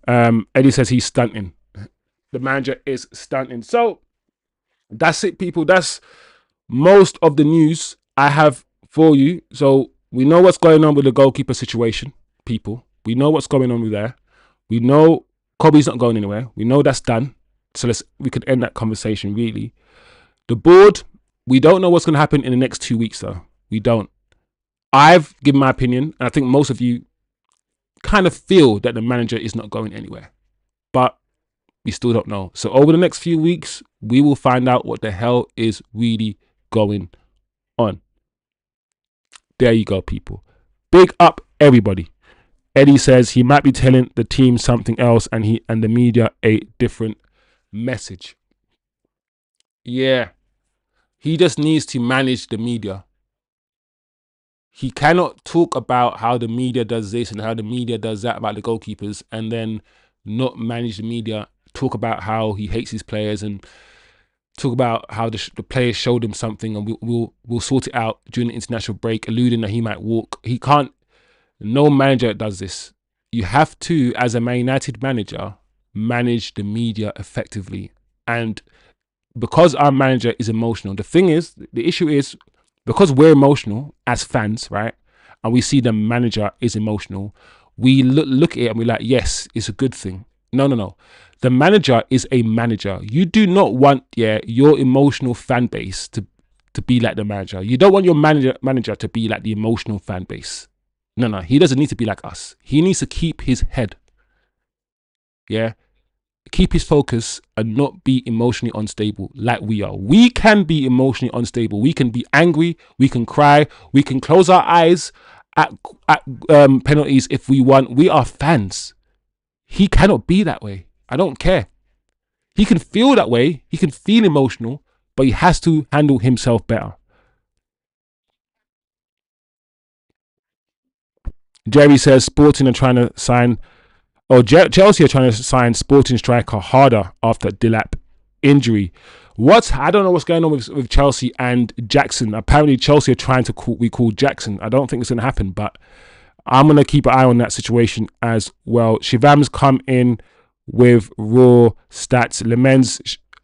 Eddie says he's stunting. The manager is stunting. So that's it, people. That's most of the news I have for you. So we know what's going on with the goalkeeper situation, people. We know what's going on with there. We know Kobbie's not going anywhere. We know that's done. So we could end that conversation, really. The board, we don't know what's going to happen in the next 2 weeks, though. We don't. I've given my opinion, and I think most of you kind of feel that the manager is not going anywhere. But we still don't know. So over the next few weeks, we will find out what the hell is really going on. There you go, people. Big up, everybody. Eddie says he might be telling the team something else and the media a different message. Yeah. He just needs to manage the media. He cannot talk about how the media does this and how the media does that about the goalkeepers and then not manage the media, talk about how he hates his players and talk about how the players showed him something and we'll sort it out during the international break, alluding that he might walk. He can't. No manager does this. You have to, as a Man United manager, manage the media effectively. And because our manager is emotional, the issue is, because we're emotional as fans, right? And we see the manager is emotional, we look at it and we're like, yes, it's a good thing. No. The manager is a manager. You do not want, your emotional fan base to be like the manager. You don't want your manager to be like the emotional fan base. No, he doesn't need to be like us. He needs to keep his head. Yeah. Keep his focus and not be emotionally unstable like we are. We can be emotionally unstable. We can be angry. We can cry. We can close our eyes at penalties if we want. We are fans. He cannot be that way. I don't care. He can feel that way. He can feel emotional, but he has to handle himself better. Jerry says Sporting are trying to sign, Chelsea are trying to sign Sporting striker harder after Dilap injury. I don't know what's going on with Chelsea and Jackson. Apparently Chelsea are trying to call Jackson. I don't think it's going to happen, but I'm going to keep an eye on that situation as well. Shivam's come in with raw stats.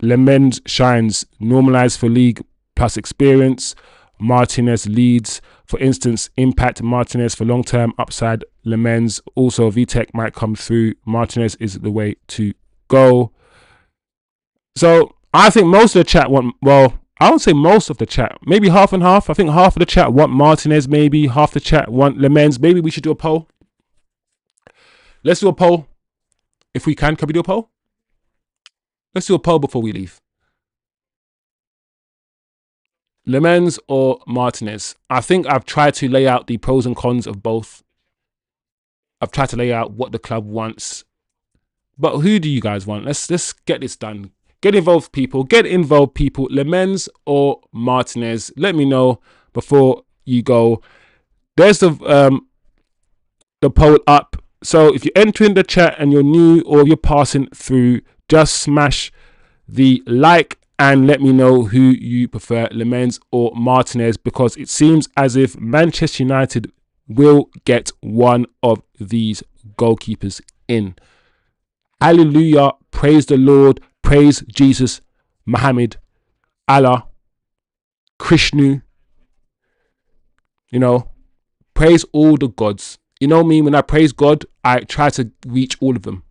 Lemens shines, normalized for league plus experience. Martinez leads. For instance, impact Martinez for long-term upside. Lemens also VTech might come through. Martinez is the way to go. So I think most of the chat I won't say most of the chat, maybe half and half. I think half of the chat want Martinez, maybe half the chat want Lemens. Maybe we should do a poll. Let's do a poll if we can. Can we do a poll? Let's do a poll before we leave. Lemens or Martinez? I think I've tried to lay out the pros and cons of both. I've tried to lay out what the club wants. But who do you guys want? Let's get this done. Get involved, people. Get involved, people. Lemens or Martinez? Let me know before you go. There's the poll up. So if you're entering the chat and you're new or you're passing through, just smash the like and let me know who you prefer, Lemens or Martinez, because it seems as if Manchester United will get one of these goalkeepers in. Hallelujah, praise the Lord, praise Jesus, Muhammad, Allah, Krishnu, you know, praise all the gods. You know me, when I praise God, I try to reach all of them.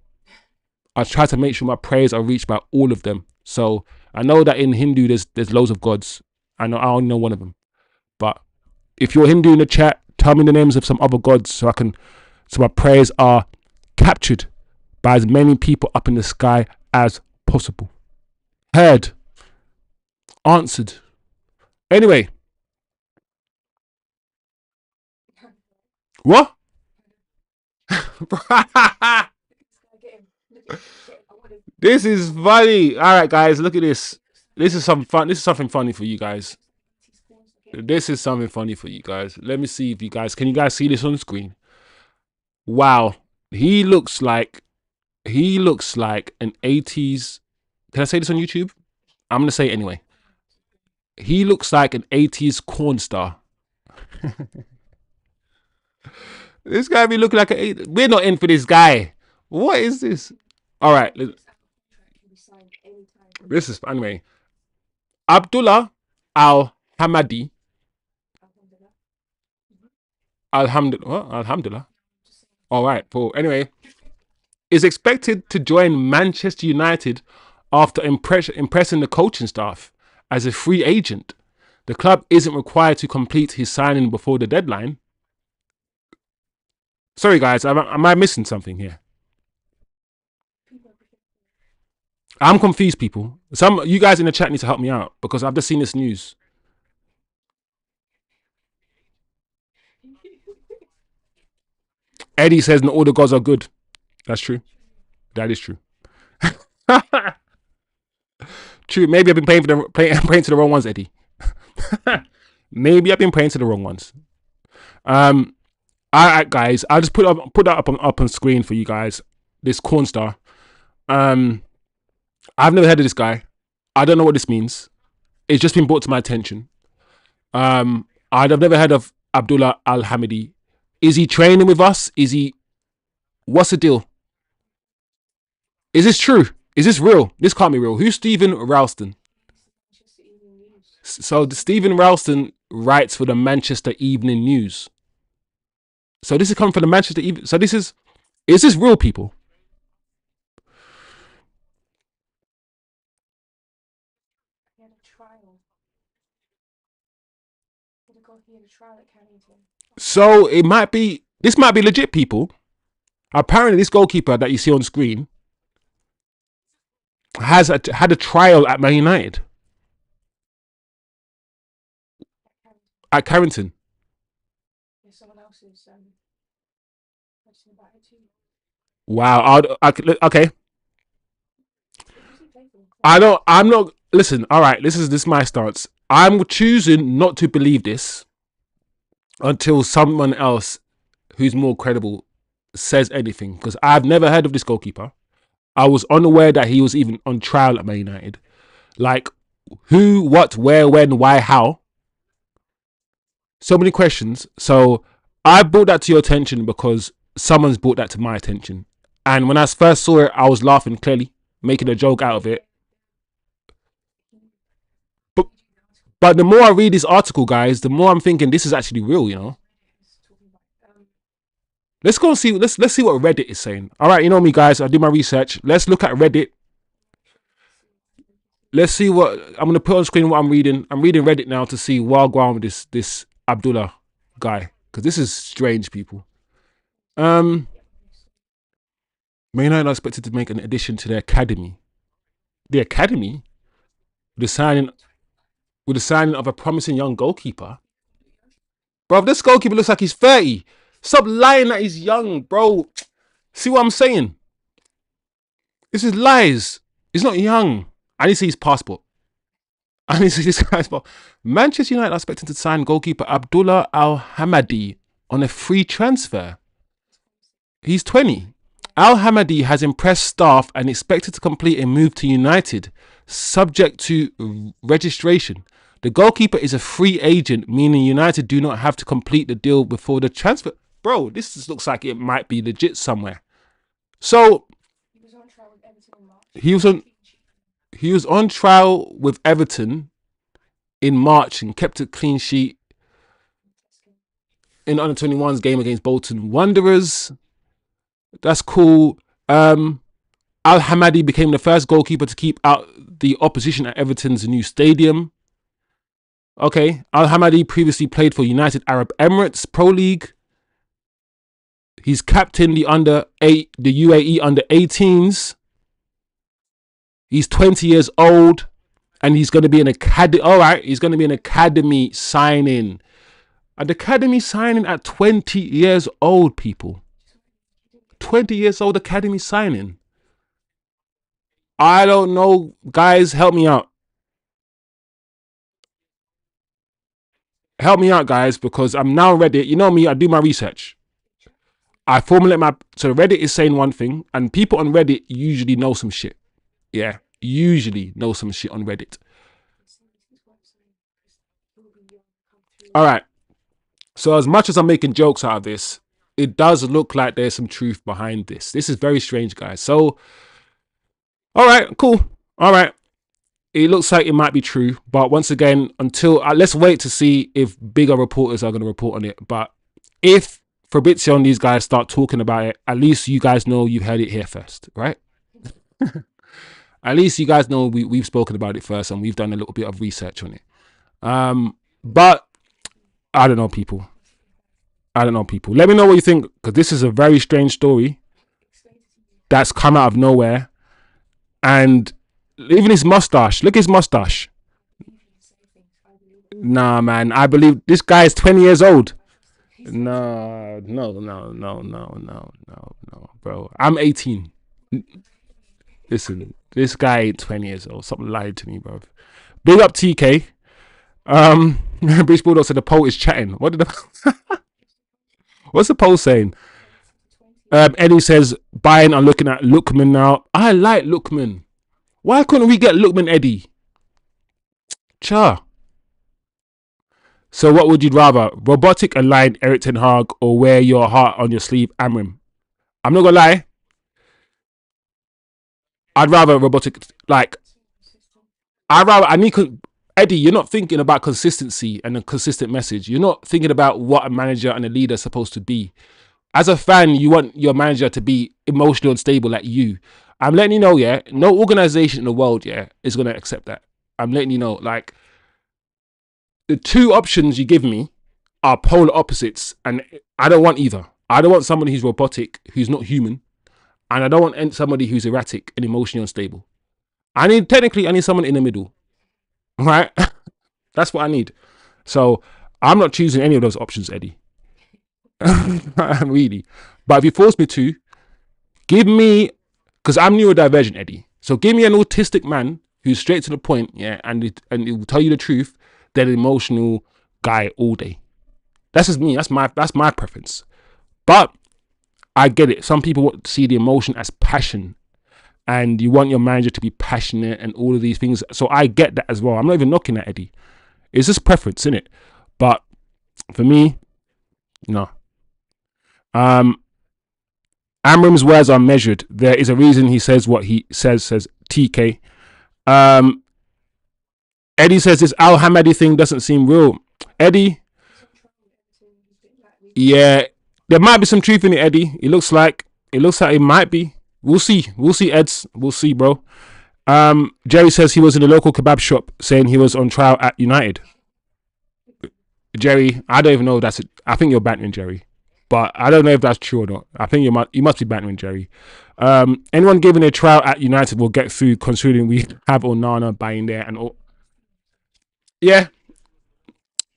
I try to make sure my prayers are reached by all of them. So I know that in Hindu, there's loads of gods. I only know one of them. But if you're Hindu in the chat, tell me the names of some other gods so my prayers are captured by as many people up in the sky as possible. Heard. Answered. Anyway. What? This is funny. All right, guys, look at this. This is some fun. This is something funny for you guys. This is something funny for you guys. Let me see if you guys can. You guys see this on the screen? Wow, he looks like an 80s. Can I say this on YouTube? I'm gonna say it anyway. He looks like an 80s corn star. This guy be looking like a. We're not in for this guy. What is this? All right. This is anyway. Abdulla Al-Hammadi. Alhamdulillah. All right. Paul. Anyway, is expected to join Manchester United after impressing the coaching staff as a free agent. The club isn't required to complete his signing before the deadline. Sorry, guys. Am I missing something here? I'm confused, people. You guys in the chat need to help me out because I've just seen this news. Eddie says not all the gods are good. That's true. That is true. True. Maybe I've been praying to the wrong ones, Eddie. Maybe I've been praying to the wrong ones. All right, guys. I'll just put that up on screen for you guys. This corn star. I've never heard of this guy. I don't know what this means. It's just been brought to my attention. I've never heard of Abdulla Al-Hammadi. Is he training with us? What's the deal? Is this true? Is this real? This can't be real. Who's Stephen Ralston? So Stephen Ralston writes for the Manchester Evening News. So this is coming from the Manchester Evening. So is this real, people? So this might be legit, people. Apparently this goalkeeper that you see on screen had a trial at Man United. At Carrington. Wow. Okay. I'm not. Listen. All right. This is my stance. I'm choosing not to believe this until someone else who's more credible says anything, because I've never heard of this goalkeeper. I was unaware that he was even on trial at Man United. Like, who, what, where, when, why, how? So many questions. So I brought that to your attention because someone's brought that to my attention. And when I first saw it, I was laughing, clearly, making a joke out of it. But the more I read this article, guys, the more I'm thinking this is actually real, you know? Let's go and see. Let's see what Reddit is saying. All right, you know me, guys. I do my research. Let's look at Reddit. Let's see what I'm gonna put on screen. What I'm reading. I'm reading Reddit now to see what I'll go on with this Abdulla guy, because this is strange, people. Man United are expected to make an addition to their academy. The academy, with the signing of a promising young goalkeeper. Bro, this goalkeeper looks like he's 30. Stop lying that he's young, bro. See what I'm saying? This is lies. He's not young. I need to see his passport. I need to see this guy's passport. Manchester United are expecting to sign goalkeeper Abdulla Al-Hammadi on a free transfer. He's 20. Al-Hammadi has impressed staff and expected to complete a move to United, subject to registration. The goalkeeper is a free agent, meaning United do not have to complete the deal before the transfer. Bro, this just looks like it might be legit somewhere. So he was on trial with Everton in March and kept a clean sheet in under 21's game against Bolton Wanderers. That's cool. Al-Hammadi became the first goalkeeper to keep out the opposition at Everton's new stadium. Okay, Al-Hammadi previously played for United Arab Emirates Pro League. He's captained the UAE under 18s. He's 20 years old, and he's going to be an academy. All right, he's going to be an academy signing. An academy signing at 20 years old, people. 20 years old academy signing. I don't know, guys. Help me out. Help me out, guys, because I'm now Reddit. You know me, I do my research. I formulate my... So Reddit is saying one thing, and people on Reddit usually know some shit. Yeah, usually know some shit on Reddit. All right. So as much as I'm making jokes out of this, it does look like there's some truth behind this. This is very strange, guys. So, all right, cool. All right. It looks like it might be true. But once again, until... let's wait to see if bigger reporters are going to report on it. But if Fabrizio and these guys start talking about it, at least you guys know you heard it here first, right? At least you guys know we've spoken about it first and we've done a little bit of research on it. But I don't know, people. I don't know, people. Let me know what you think, because this is a very strange story that's come out of nowhere. And even his mustache. Look at his mustache. Nah, man. I believe this guy is 20 years old. No, bro. I'm 18. Listen, this guy ain't 20 years old. Something lied to me, bro. Big up TK. British Bulldog said the poll is chatting. What did the... What's the poll saying? Eddie says, buying and looking at Lookman now. I like Lookman. Why couldn't we get Lookman, Eddie? Cha. So what would you rather? Robotic aligned Eric Ten Hag or wear your heart on your sleeve, AMORIM? I'm not going to lie. I'd rather robotic, like, Eddie, you're not thinking about consistency and a consistent message. You're not thinking about what a manager and a leader is supposed to be. As a fan, you want your manager to be emotional and stable like you. I'm letting you know, yeah, no organization in the world, yeah, is going to accept that. I'm letting you know, like, the two options you give me are polar opposites, and I don't want either. I don't want somebody who's robotic, who's not human, and I don't want somebody who's erratic and emotionally unstable. I need someone in the middle, right? That's what I need. So I'm not choosing any of those options, Eddie. Really. But if you force me to, give me, because I'm neurodivergent, Eddie. So give me an autistic man who's straight to the point, yeah, and it will tell you the truth, than an emotional guy all day. That's just me. That's my preference. But I get it. Some people want to see the emotion as passion, and you want your manager to be passionate and all of these things. So I get that as well. I'm not even knocking at Eddie. It's just preference, isn't it? But for me, no. AMORIM's words are measured. There is a reason he says what he says TK. Eddie says this Al-Hammadi thing doesn't seem real. Eddie, yeah, there might be some truth in it, Eddie. It looks like it might be. We'll see. We'll see, Eds. We'll see, bro. Jerry says he was in a local kebab shop saying he was on trial at United. Jerry, I don't even know if that's it. I think you're bantering, Jerry. but I don't know if that's true or not. I think you must be bantering, Jerry. Anyone given a trial at United will get through, considering we have Onana buying there and all. Yeah,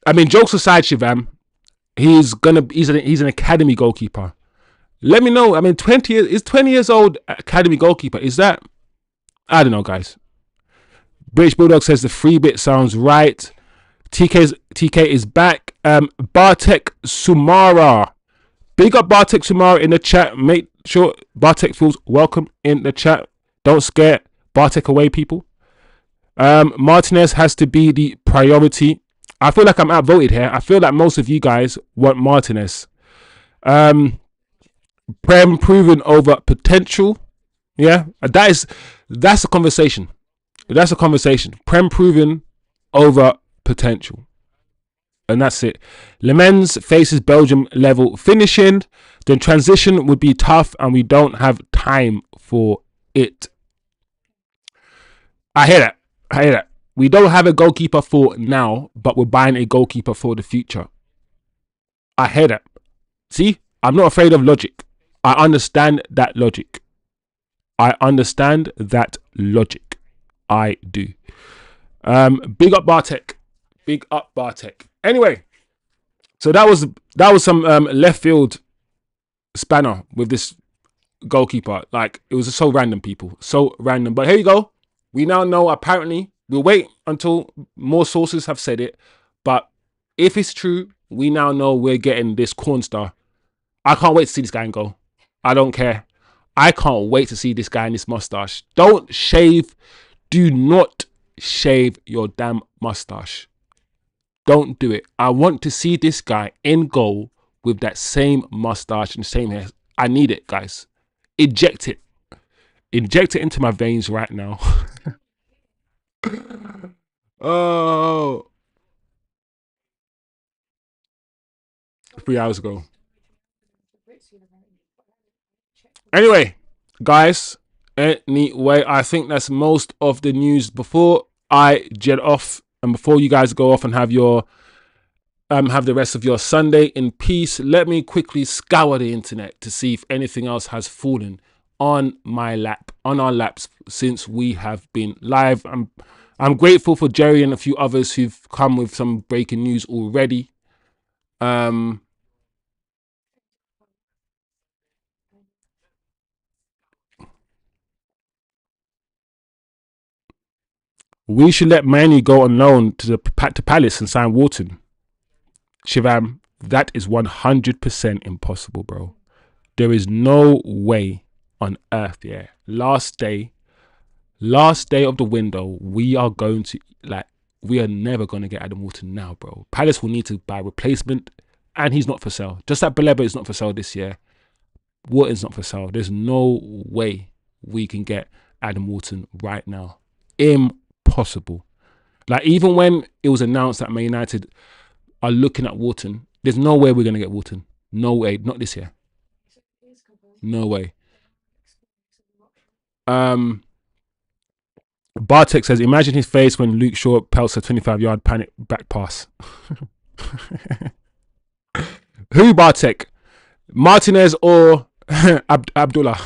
I mean, jokes aside, Shivam, he's an academy goalkeeper. Let me know. I mean, 20 years old academy goalkeeper. Is that? I don't know, guys. British Bulldog says the free bit sounds right. TK is back. Bartek Sumara. Big up Bartek Sumara in the chat. Make sure Bartek feels welcome in the chat. Don't scare Bartek away, people. Martinez has to be the priority. I feel like I'm outvoted here. I feel like most of you guys want Martinez. Prem proven over potential. Yeah, that's a conversation. That's a conversation. Prem proven over potential. And that's it. Le Mans faces Belgium level finishing. The transition would be tough and we don't have time for it. I hear that. We don't have a goalkeeper for now, but we're buying a goalkeeper for the future. I hear that. See, I'm not afraid of logic. I understand that logic. I do. Big up Bartek. Anyway, so that was some left field spanner with this goalkeeper. Like, it was so random, people. So random. But here you go. We now know, apparently. We'll wait until more sources have said it. But if it's true, we now know we're getting this corn star. I can't wait to see this guy in goal. I don't care. I can't wait to see this guy in this mustache. Don't shave. Do not shave your damn mustache. Don't do it. I want to see this guy in goal with that same mustache and same hair. I need it, guys. Inject it. Inject it into my veins right now. Oh. 3 hours ago. Anyway, guys. Anyway, I think that's most of the news. Before I jet off and before you guys go off and have your have the rest of your Sunday in peace, let me quickly scour the internet to see if anything else has fallen on our laps since we have been live. I'm grateful for Jerry and a few others who've come with some breaking news already. We should let Mainoo go on loan to Palace and sign Wharton. Shivam, that is 100% impossible, bro. There is no way on earth, yeah. Last day of the window, we are never going to get Adam Wharton now, bro. Palace will need to buy replacement, and he's not for sale. Just like Baleba is not for sale this year, Wharton's not for sale. There's no way we can get Adam Wharton right now. Impossible. Like, even when it was announced that Man United are looking at Wharton, there's no way we're going to get Wharton. No way. Not this year. No way. Bartek says, imagine his face when Luke Shaw pelts a 25-yard panic back pass. Who, Bartek? Martinez or Abdullah?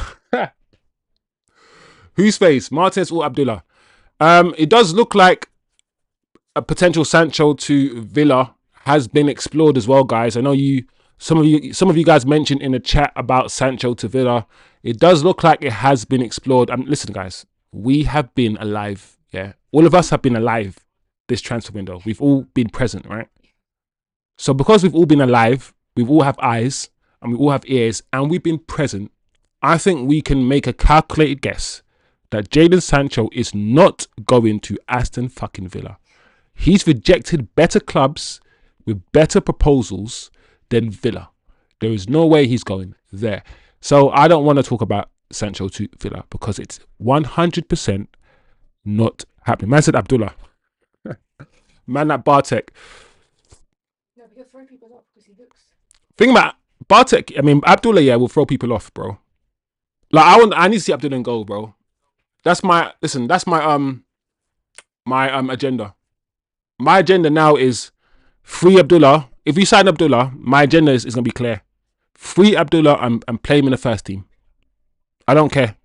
Whose face? Martinez or Abdullah? It does look like a potential Sancho to Villa has been explored as well, guys. I know some of you guys mentioned in the chat about Sancho to Villa. It does look like it has been explored. Listen, guys, we have been alive. Yeah, all of us have been alive this transfer window. We've all been present, right? So because we've all been alive, we all have eyes and we all have ears, and we've been present, I think we can make a calculated guess that Jadon Sancho is not going to Aston fucking Villa. He's rejected better clubs with better proposals than Villa. There is no way he's going there. So I don't want to talk about Sancho to Villa because it's 100% not happening. Man said Abdullah. Man, that Bartek. No, but he'll throw people off because he looks. Think about Bartek. I mean, Abdullah, yeah, will throw people off, bro. Like, I need to see Abdullah in goal, bro. That's my agenda. My agenda now is free Abdullah. If you sign Abdullah, my agenda is going to be clear. Free Abdullah and play him in the first team. I don't care.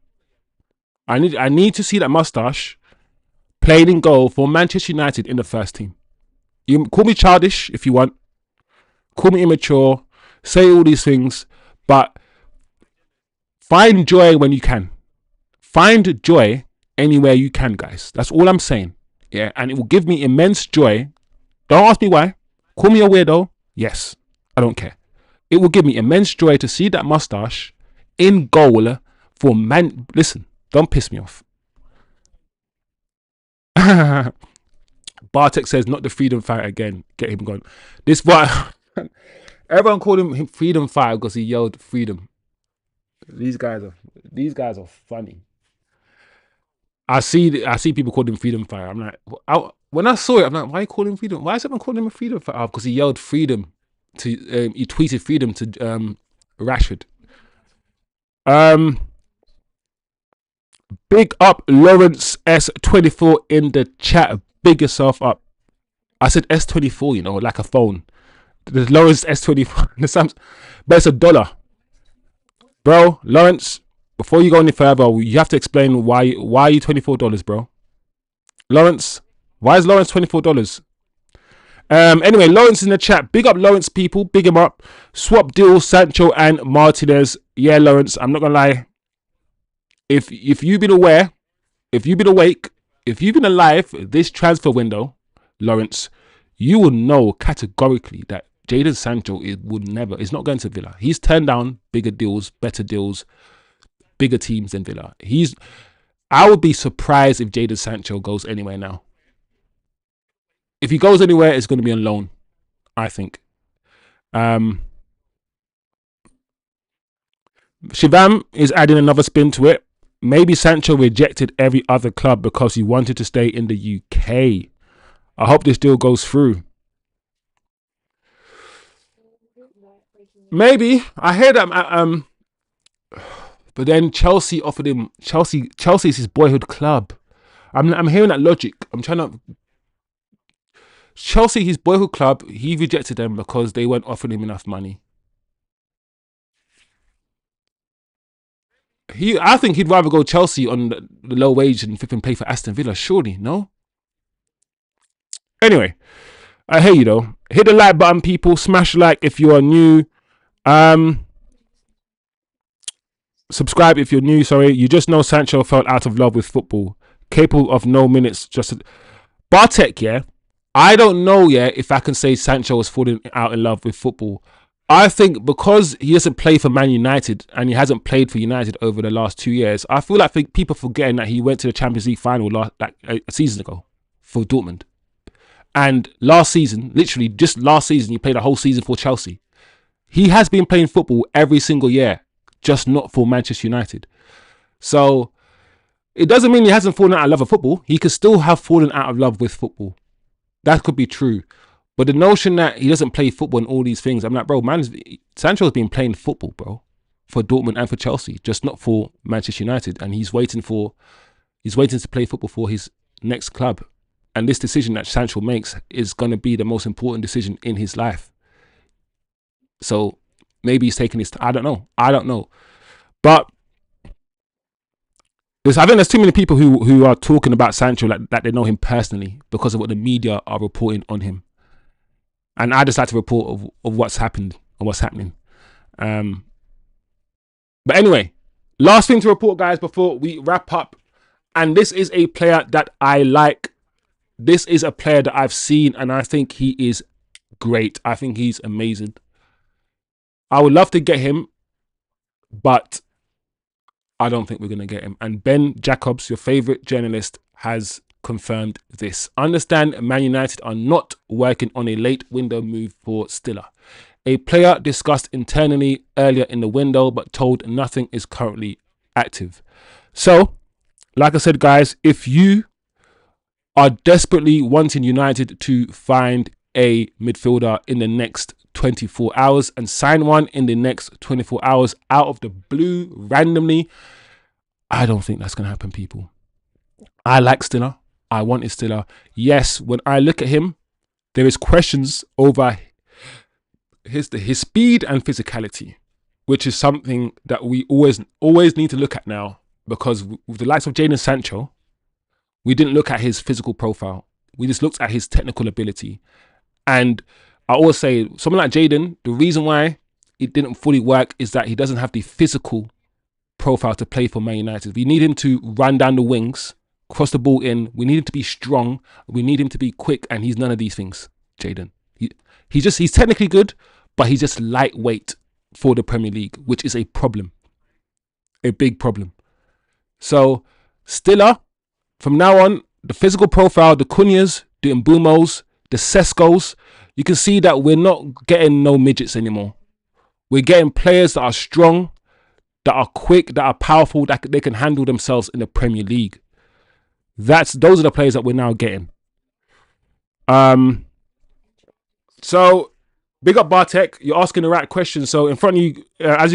I need to see that mustache playing in goal for Manchester United in the first team. You call me childish if you want. Call me immature. Say all these things. But find joy when you can. Find joy anywhere you can, guys. That's all I'm saying. Yeah, and it will give me immense joy. Don't ask me why. Call me a weirdo. Yes, I don't care. It will give me immense joy to see that mustache in goal for man. Listen, don't piss me off. Bartek says, not the freedom fighter again. Get him gone. This boy, everyone called him freedom fighter because he yelled freedom. These guys are funny. I see people call him freedom fighter. I'm like, when I saw it, I'm like, why are you calling him freedom? Why is everyone calling him a freedom fighter? Oh, because he yelled freedom to he tweeted freedom to Rashford. Big up Lawrence S24 in the chat. Big yourself up. I said S24, you know, like a phone. There's Lawrence S24. But it's $1. Bro, Lawrence, before you go any further, you have to explain why are you $24, bro? Lawrence, why is Lawrence $24? Anyway, Lawrence in the chat. Big up Lawrence, people. Big him up. Swap deal Sancho and Martinez. Yeah, Lawrence, I'm not gonna lie. If you've been aware, if you've been awake, if you've been alive this transfer window, Lawrence, you will know categorically that Jadon Sancho is not going to Villa. He's turned down bigger deals, better deals, bigger teams than Villa. I would be surprised if Jadon Sancho goes anywhere now. If he goes anywhere, it's going to be on loan, I think. Shivam is adding another spin to it. Maybe Sancho rejected every other club because he wanted to stay in the UK. I hope this deal goes through. Maybe. I heard that. But then Chelsea offered him. Chelsea is his boyhood club. I'm hearing that logic. I'm trying to. Chelsea, his boyhood club, he rejected them because they weren't offering him enough money. I think he'd rather go Chelsea on the low wage and flipping play for Aston Villa. Surely, no? Anyway, I hear you though. Hit the like button, people. Smash like if you are new. Subscribe if you're new. Sorry, you just know Sancho fell out of love with football, capable of no minutes. Bartek, yeah. I don't know, yeah, if I can say Sancho was falling out in love with football. I think because he doesn't play for Man United and he hasn't played for United over the last 2 years, I feel like people forgetting that he went to the Champions League final a season ago for Dortmund. And last season, literally just last season, he played a whole season for Chelsea. He has been playing football every single year, just not for Manchester United. So it doesn't mean he hasn't fallen out of love with football. He could still have fallen out of love with football. That could be true. But the notion that he doesn't play football and all these things, I'm like, bro, Sancho's been playing football, bro, for Dortmund and for Chelsea, just not for Manchester United. And he's waiting to play football for his next club. And this decision that Sancho makes is going to be the most important decision in his life. So maybe he's taking his I don't know. But I think there's too many people who are talking about Sancho like they know him personally because of what the media are reporting on him. And I just like to report of what's happened and what's happening. But anyway, last thing to report, guys, before we wrap up. And this is a player that I like. This is a player that I've seen and I think he is great. I think he's amazing. I would love to get him, but I don't think we're going to get him. And Ben Jacobs, your favourite journalist, has confirmed this. Understand Man United are not working on a late window move for Stiller. A player discussed internally earlier in the window, but told nothing is currently active. So, like I said, guys, if you are desperately wanting United to find a midfielder in the next 24 hours and sign one in the next 24 hours out of the blue randomly, I don't think that's going to happen, people. I like Stiller. I wanted Stiller. Yes, when I look at him, there is questions over his speed and physicality. which is something that we always need to look at now, because with the likes of Jadon Sancho, we didn't look at his physical profile. We just looked at his technical ability. And I always say, someone like Jadon, the reason why it didn't fully work is that he doesn't have the physical profile to play for Man United. We need him to run down the wings, cross the ball in. We need him to be strong. We need him to be quick, and he's none of these things, Jadon. He's technically good, but he's just lightweight for the Premier League, which is a problem. A big problem. So, Stiller, from now on, the physical profile, the Cunhas, the Mbumos, the Seskos, you can see that we're not getting no midgets anymore. We're getting players that are strong, that are quick, that are powerful, that they can handle themselves in the Premier League. Those are the players that we're now getting. So big up Bartek, you're asking the right question. So in front of you, as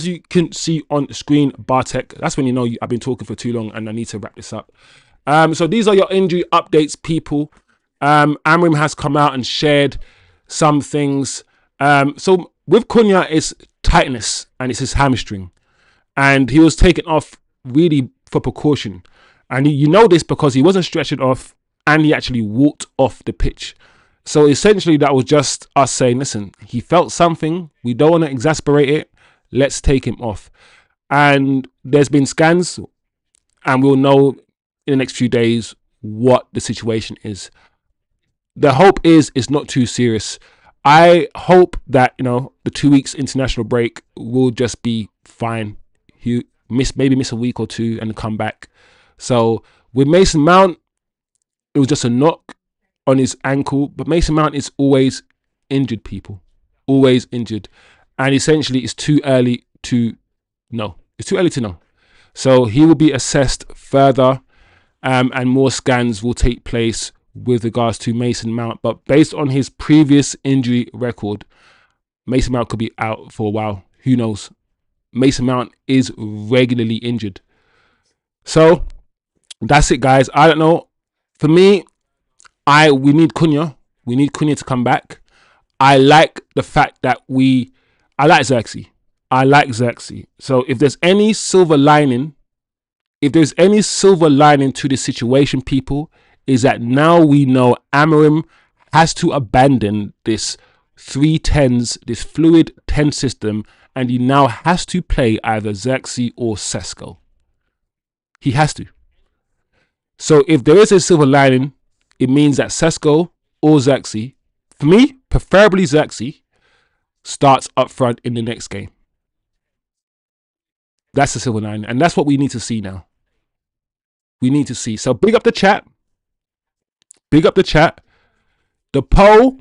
you can see on the screen, Bartek, that's when you know I've been talking for too long and I need to wrap this up. So these are your injury updates, people. AMORIM has come out and shared some things. So with Cunha, it's tightness and it's his hamstring, and he was taken off really for precaution. And you know this because he wasn't stretched off and he actually walked off the pitch. So essentially that was just us saying, listen, he felt something. We don't want to exasperate it. Let's take him off. And there's been scans and we'll know in the next few days what the situation is. The hope is it's not too serious. I hope that, the 2 weeks international break will just be fine. He maybe miss a week or two and come back. So with Mason Mount, it was just a knock on his ankle, but Mason Mount is always injured, people. Always injured. And essentially it's too early to know. It's too early to know. So he will be assessed further, and more scans will take place with regards to Mason Mount. But based on his previous injury record, Mason Mount could be out for a while. Who knows? Mason Mount is regularly injured. So that's it, guys. I don't know. For me, we need Cunha. We need Cunha to come back. I like the fact that I like Xerxes. I like Xerxes. So if there's any silver lining, to this situation, people, is that now we know AMORIM has to abandon this 3-10s, this fluid 10 system, and he now has to play either Xerxes or Sesko. He has to. So if there is a silver lining, it means that Sesko or Xerxes, for me, preferably Xerxes, starts up front in the next game. That's the silver lining, and that's what we need to see now. We need to see. So big up the chat. Big up the chat. The poll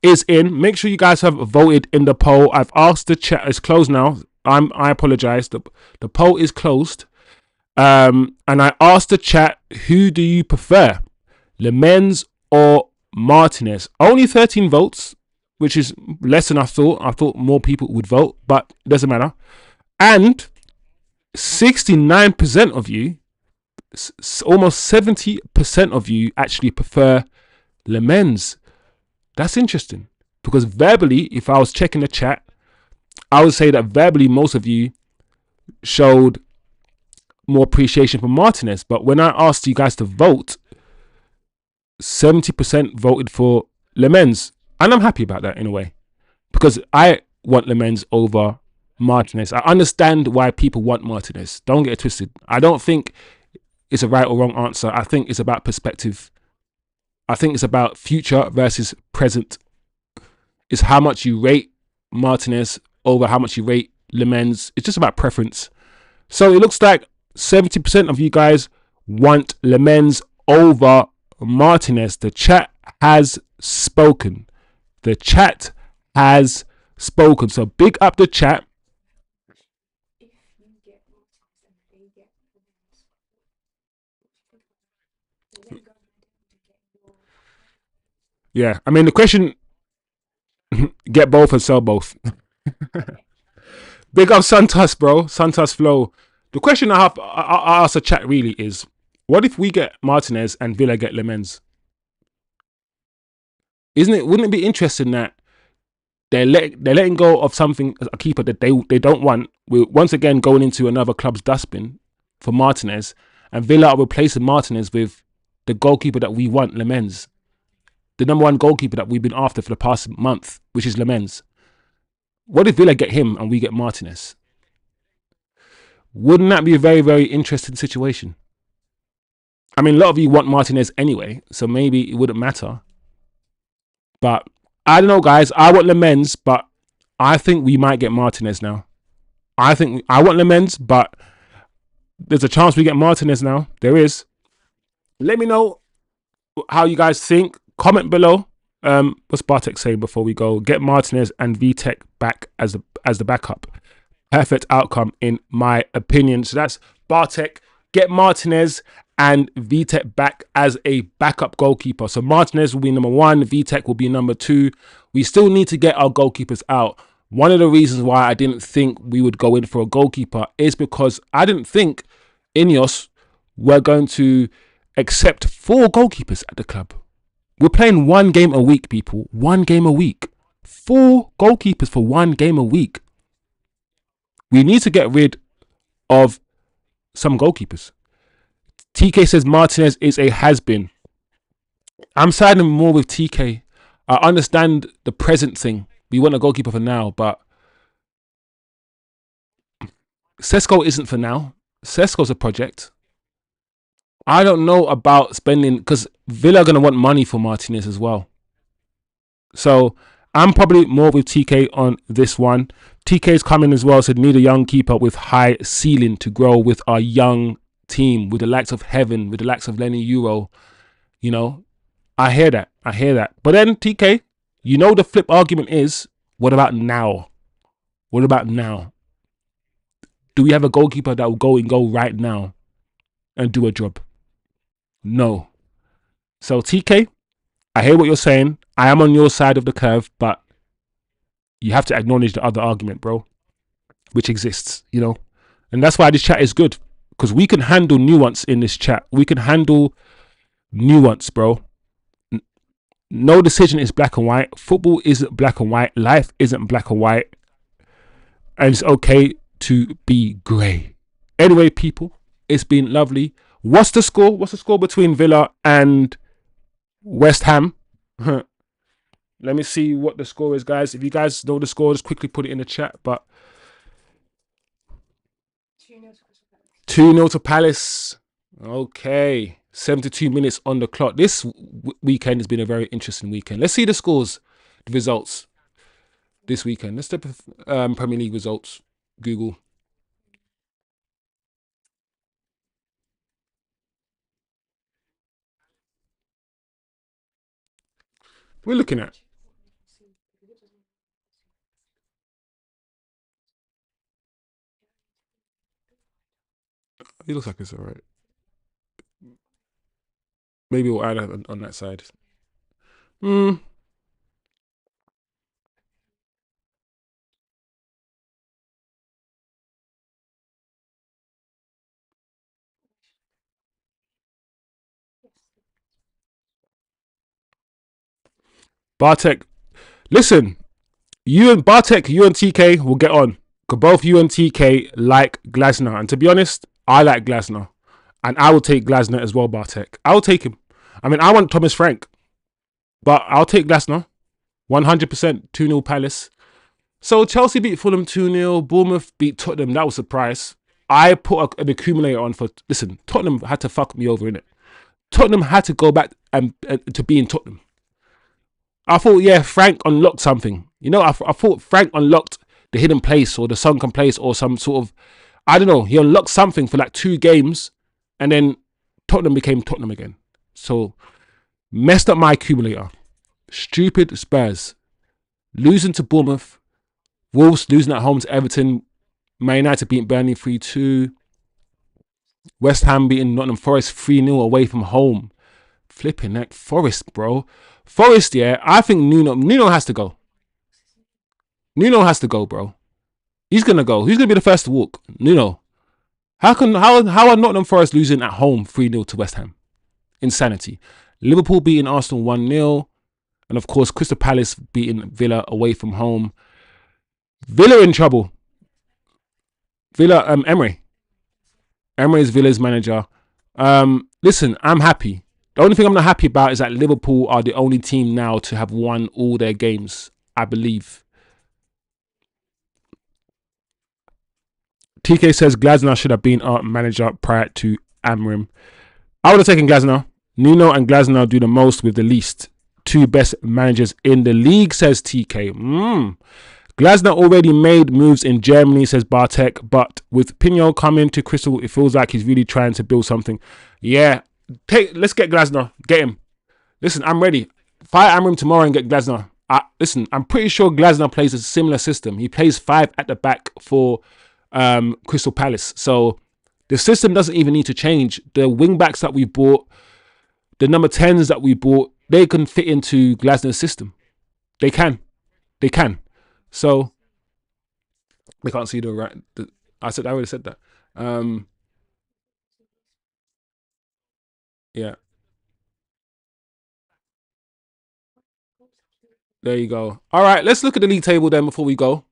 is in. Make sure you guys have voted in the poll. I've asked the chat. It's closed now. I apologize. The poll is closed. And I asked the chat, who do you prefer, Lemens or Martinez? Only 13 votes, which is less than I thought. I thought more people would vote, but it doesn't matter. And 69% of you, almost 70% of you actually prefer Lemens. That's interesting, because verbally, if I was checking the chat, I would say that verbally most of you showed more appreciation for Martinez. But when I asked you guys to vote, 70% voted for Lemens, and I'm happy about that in a way, because I want Lemens over Martinez. I understand why people want Martinez. Don't get it twisted. I don't think it's a right or wrong answer. I think it's about perspective. I think it's about future versus present. It's how much you rate Martinez over how much you rate Lemens. It's just about preference. So it looks like 70% of you guys want Lemens over Martinez. The chat has spoken. The chat has spoken. So big up the chat. If you get Martinez and they get Lemens, Yeah, I mean the question, get both and sell both. Big up Santos, bro. Santos Flow. The question I ask the chat really is, what if we get Martinez and Villa get Lemens? Wouldn't it be interesting that they're letting go of something, a keeper that they don't want. We're once again going into another club's dustbin for Martinez, and Villa are replacing Martinez with the goalkeeper that we want, Lemens, the number one goalkeeper that we've been after for the past month, which is Lemens. What if Villa get him and we get Martinez? Wouldn't that be a very, very interesting situation? I mean, a lot of you want Martinez anyway, so maybe it wouldn't matter. But I don't know, guys. I want Lemens, but I think we might get Martinez now. I want Lemens, but there's a chance we get Martinez now. There is. Let me know how you guys think. Comment below. What's Bartek saying before we go? Get Martinez and VTech back as the backup. Perfect outcome in my opinion. So that's Bartek. Get Martinez and VTech back as a backup goalkeeper. So Martinez will be number 1. VTech will be number 2. We still need to get our goalkeepers out. One of the reasons why I didn't think we would go in for a goalkeeper is because I didn't think INEOS were going to accept 4 goalkeepers at the club. We're playing 1 game a week, people. 1 game a week. 4 goalkeepers for 1 game a week. We need to get rid of some goalkeepers. TK says Martinez is a has-been. I'm siding more with TK. I understand the present thing. We want a goalkeeper for now, but Sesko isn't for now. Sesko's a project. I don't know about spending, because Villa are going to want money for Martinez as well. So I'm probably more with TK on this one. TK's coming as well, said need a young keeper with high ceiling to grow with our young team, with the likes of Heaven, with the likes of Lenny Euro. You know, I hear that. I hear that. But then TK, you know the flip argument is, what about now? What about now? Do we have a goalkeeper that will go right now and do a job? No. So TK, I hear what you're saying. I am on your side of the curve, but you have to acknowledge the other argument, bro, which exists, you know. And that's why this chat is good, because we can handle nuance in this chat. We can handle nuance, bro. No decision is black and white. Football isn't black and white. Life isn't black and white. And it's okay to be grey. Anyway, people, it's been lovely. What's the score? What's the score between Villa and West Ham? Let me see what the score is, guys. If you guys know the score, just quickly put it in the chat. But 2-0 to Palace. Okay. 72 minutes on the clock. This weekend has been a very interesting weekend. Let's see the scores, the results this weekend. Let's type Premier League results. Google. We're looking at. It looks like it's all right. Maybe we'll add on that side. We're Bartek, listen, you and Bartek, you and TK will get on. Because both you and TK like Glasner. And to be honest, I like Glasner. And I will take Glasner as well, Bartek. I will take him. I mean, I want Thomas Frank. But I'll take Glasner. 100%, 2-0 Palace. So Chelsea beat Fulham 2-0. Bournemouth beat Tottenham. That was a surprise. I put an accumulator on for... Listen, Tottenham had to fuck me over, innit? Tottenham had to go back and to being Tottenham. I thought, yeah, Frank unlocked something. You know, I thought Frank unlocked the hidden place or the sunken place or some sort of... I don't know. He unlocked something for like 2 games and then Tottenham became Tottenham again. So, messed up my accumulator. Stupid Spurs. Losing to Bournemouth. Wolves losing at home to Everton. Man United beating Burnley 3-2. West Ham beating Nottingham Forest 3-0 away from home. Flipping neck. Forest, bro. Forest, yeah. I think Nuno has to go. Nuno has to go, bro. He's going to go. Who's going to be the first to walk? Nuno. How are Nottingham Forest losing at home 3-0 to West Ham? Insanity. Liverpool beating Arsenal 1-0. And of course, Crystal Palace beating Villa away from home. Villa in trouble. Villa, Emery is Villa's manager. Listen, I'm happy. The only thing I'm not happy about is that Liverpool are the only team now to have won all their games, I believe. TK says Glasner should have been our manager prior to AMORIM. I would have taken Glasner. Nuno and Glasner do the most with the least. Two best managers in the league, says TK. Glasner already made moves in Germany, says Bartek, but with Pinot coming to Crystal, it feels like he's really trying to build something. Yeah, let's get Glasner. Get him. Listen, I'm ready. Fire AMORIM tomorrow and get Glasner. Listen, I'm pretty sure Glasner plays a similar system. He plays 5 at the back for Crystal Palace. So the system doesn't even need to change. The wing backs that we bought, the number 10s that we bought, they can fit into Glasner's system. They can. So they can't see the right. I already said that. Yeah. There you go. All right, let's look at the league table then before we go.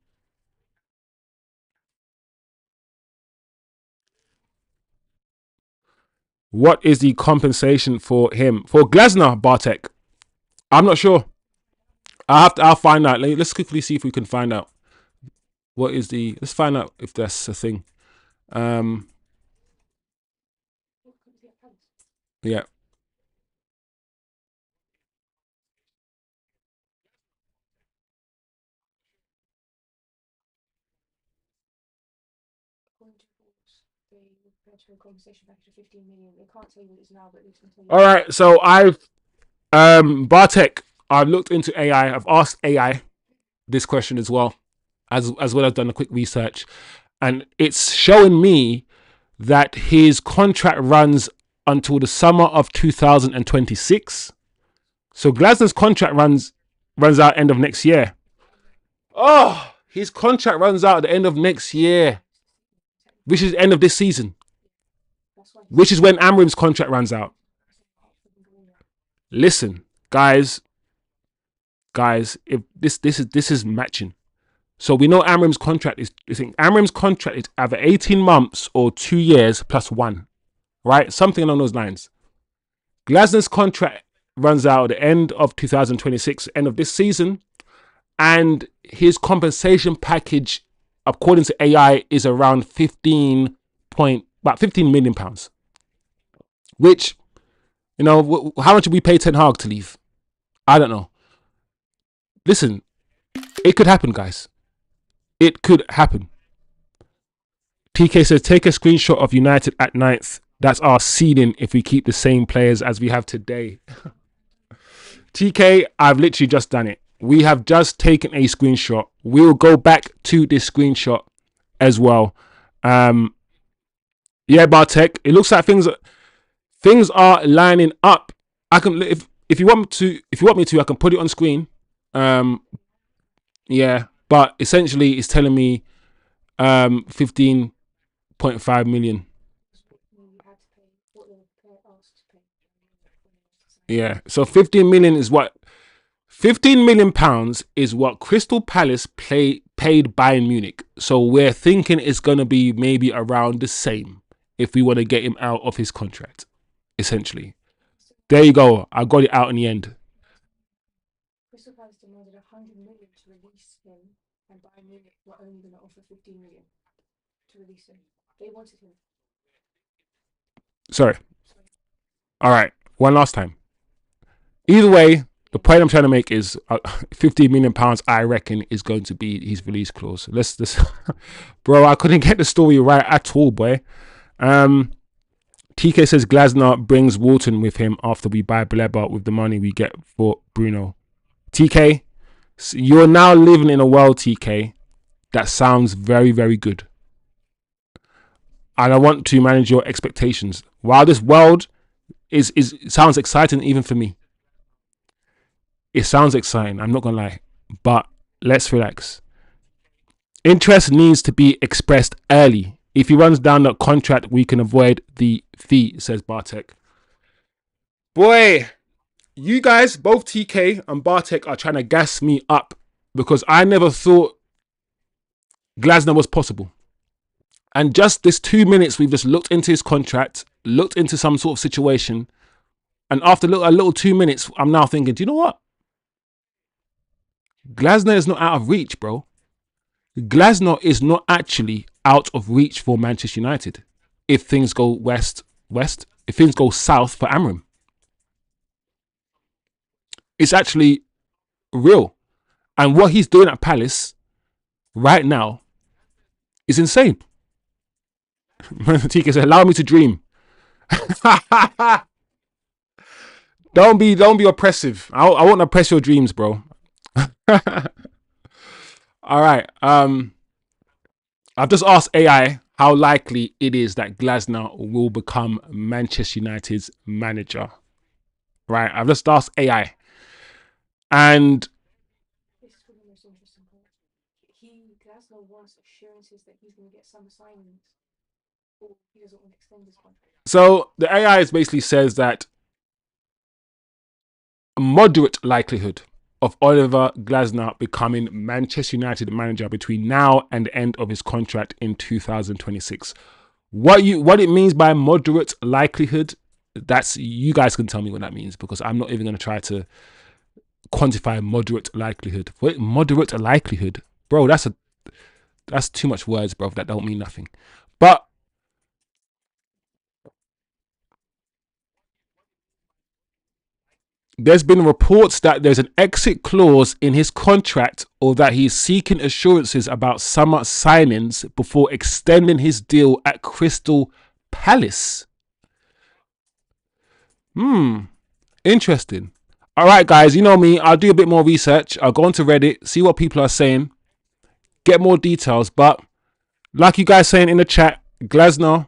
What is the compensation for him? For Glasner, Bartek? I'm not sure. I'll find out. Let's quickly see if we can find out. What is the... Let's find out if that's a thing. Yeah. All right, so I've Bartek, I've looked into AI. I've asked AI this question as well as I've done a quick research, and it's showing me that his contract runs until the summer of 2026. So Glasner's contract runs out end of next year. Oh, his contract runs out at the end of next year, which is the end of this season, which is when AMORIM's contract runs out. Listen, guys, if this is matching. So we know AMORIM's contract is either 18 months or 2 years plus 1, right? Something along those lines. Glasner's contract runs out at the end of 2026, end of this season, and his compensation package, according to AI, is around about 15 million pounds. Which, you know, how much did we pay Ten Hag to leave? I don't know. Listen, it could happen, guys. It could happen. TK says, take a screenshot of United at 9th. That's our ceiling if we keep the same players as we have today. TK, I've literally just done it. We have just taken a screenshot. We'll go back to this screenshot as well. Yeah, Bartek, it looks like things are lining up. I can, if you want me to, I can put it on screen. Yeah, but essentially it's telling me 15.5 million. Yeah, so 15 million is what 15 million pounds is what Crystal Palace paid Bayern Munich. So we're thinking it's gonna be maybe around the same if we want to get him out of his contract. Essentially, there you go. I got it out in the end. Crystal Palace demanded 100 million to release him, and Bayern Munich were only going to offer 15 million to release him. They wanted him. Sorry. All right. One last time. Either way, the point I'm trying to make is 15 million pounds, I reckon, is going to be his release clause. Let's bro, I couldn't get the story right at all, boy. TK says Glasner brings Walton with him after we buy Bleba with the money we get for Bruno. TK, you're now living in a world, TK, that sounds very, very good. And I want to manage your expectations. While this world sounds exciting even for me. It sounds exciting, I'm not going to lie. But let's relax. Interest needs to be expressed early. If he runs down the contract, we can avoid the fee, says Bartek. Boy, You guys, both TK and Bartek, are trying to gas me up because I never thought Glasner was possible. And just this 2 minutes, we've just looked into his contract, looked into some sort of situation. And after a little 2 minutes, I'm now thinking, do you know what? Glasner is not out of reach, bro. Glasner is not actually out of reach for Manchester United. If things go west, if things go south for AMORIM. It's actually real. And what he's doing at Palace right now is insane. TK said, allow me to dream. Don't be oppressive. I won't oppress your dreams, bro. All right. I've just asked AI how likely it is that Glasner will become Manchester United's manager. Right. I've just asked AI. And this is the most interesting part. Glasgow wants assurances that he's going to get some assignments, or he doesn't want to extend his contract. so the AI basically says that a moderate likelihood of Oliver Glasner becoming Manchester United manager between now and the end of his contract in 2026. What it means by moderate likelihood, that's, you guys can tell me what that means, because I'm not even going to try to quantify moderate likelihood. What moderate likelihood, bro? That's too much words, bro. That don't mean nothing. But there's been reports that there's an exit clause in his contract, or that he's seeking assurances about summer signings before extending his deal at Crystal Palace. Interesting. All right, guys, you know me. I'll do a bit more research. I'll go onto Reddit, see what people are saying, get more details. But like you guys saying in the chat, Glasner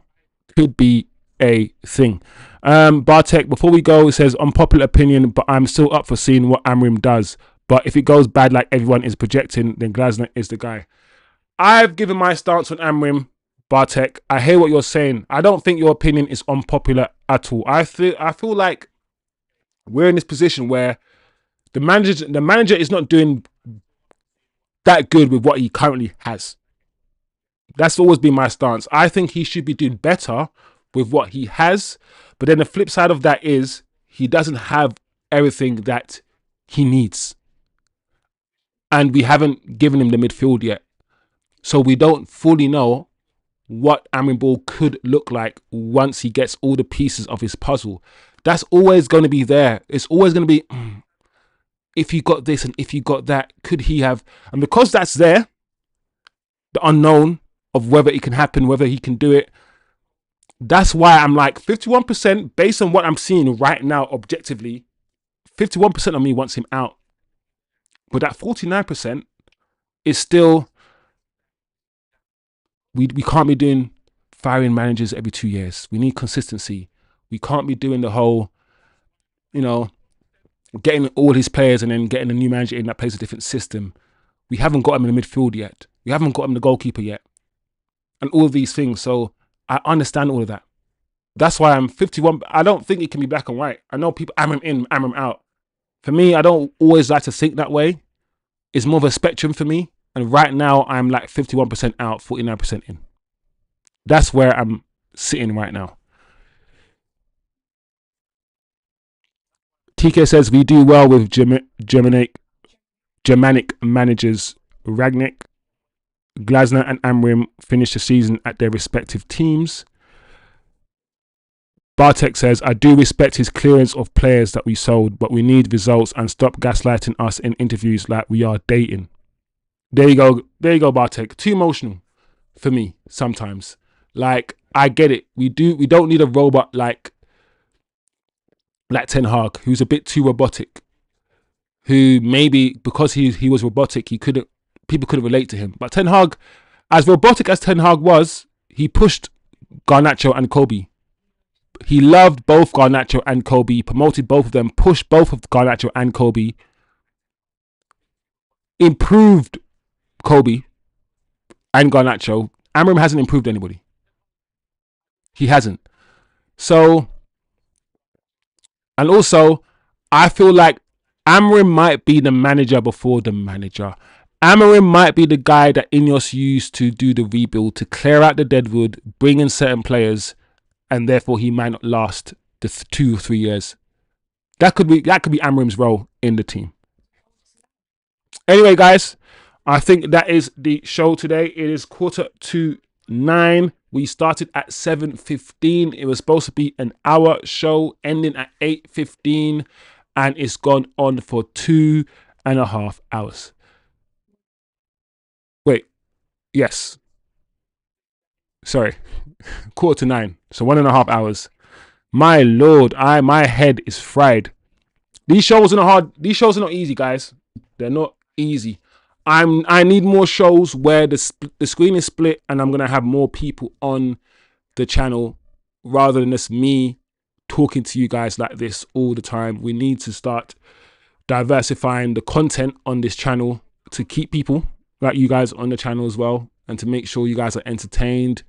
could be a thing. Bartek, before we go, it says unpopular opinion, but I'm still up for seeing what AMORIM does. But if it goes bad like everyone is projecting, then Glasner is the guy. I've given my stance on AMORIM, Bartek. I hear what you're saying. I don't think your opinion is unpopular at all. I feel like we're in this position where the manager is not doing that good with what he currently has. That's always been my stance. I think he should be doing better with what he has. But then the flip side of that is he doesn't have everything that he needs. And we haven't given him the midfield yet. So we don't fully know what AMORIM Ball could look like once he gets all the pieces of his puzzle. That's always going to be there. It's always going to be, if you got this and if you got that, could he have? And because that's there, the unknown of whether it can happen, whether he can do it, that's why I'm like 51% based on what I'm seeing right now objectively. 51% of me wants him out. But that 49% is still, we can't be doing firing managers every 2 years. We need consistency. We can't be doing the whole, getting all his players and then getting a new manager in that plays a different system. We haven't got him in the midfield yet. We haven't got him the goalkeeper yet. And all of these things. So I understand all of that. That's why I'm 51. I don't think it can be black and white. I know people, AMORIM in, AMORIM out. For me, I don't always like to think that way. It's more of a spectrum for me. And right now, I'm like 51% out, 49% in. That's where I'm sitting right now. TK says we do well with Germanic managers. Ragnick, Glasner and AMORIM finish the season at their respective teams. Bartek says, I do respect his clearance of players that we sold, but we need results and stop gaslighting us in interviews like we are dating. There you go, Bartek. Too emotional for me sometimes. Like, I get it. We don't need a robot like Ten Hag, who's a bit too robotic. Who maybe because he was robotic, people couldn't relate to him. But Ten Hag, as robotic as Ten Hag was, he pushed Garnacho and Kobbie. He loved both Garnacho and Kobbie, promoted both of them, pushed both of Garnacho and Kobbie, improved Kobbie and Garnacho. AMORIM hasn't improved anybody. He hasn't. So, and also, I feel like Amorim might be the manager before the manager. Amorim might be the guy that Ineos used to do the rebuild, to clear out the deadwood, bring in certain players, and therefore he might not last the 2 or 3 years. That could be Amorim's role in the team. Anyway, guys, I think that is the show today. It is 8:45. We started at 7:15. It was supposed to be an hour show, ending at 8:15, and it's gone on for 2.5 hours. Wait, yes. Sorry, 8:45. So 1.5 hours. My lord, my head is fried. These shows are not easy, guys. They're not easy. I need more shows where the screen is split and I'm gonna have more people on the channel rather than just me talking to you guys like this all the time. We need to start diversifying the content on this channel to keep people like you guys on the channel as well, and to make sure you guys are entertained.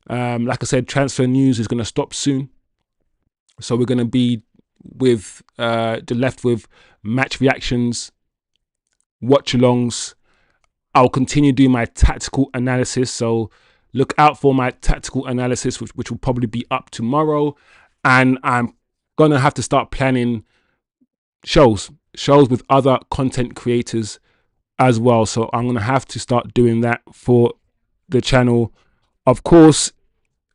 Like I said, transfer news is gonna stop soon, so we're gonna be with left with match reactions, watch alongs. I'll continue doing my tactical analysis, so look out for my tactical analysis, which will probably be up tomorrow. And I'm gonna have to start planning shows with other content creators as well, so I'm gonna have to start doing that for the channel. Of course,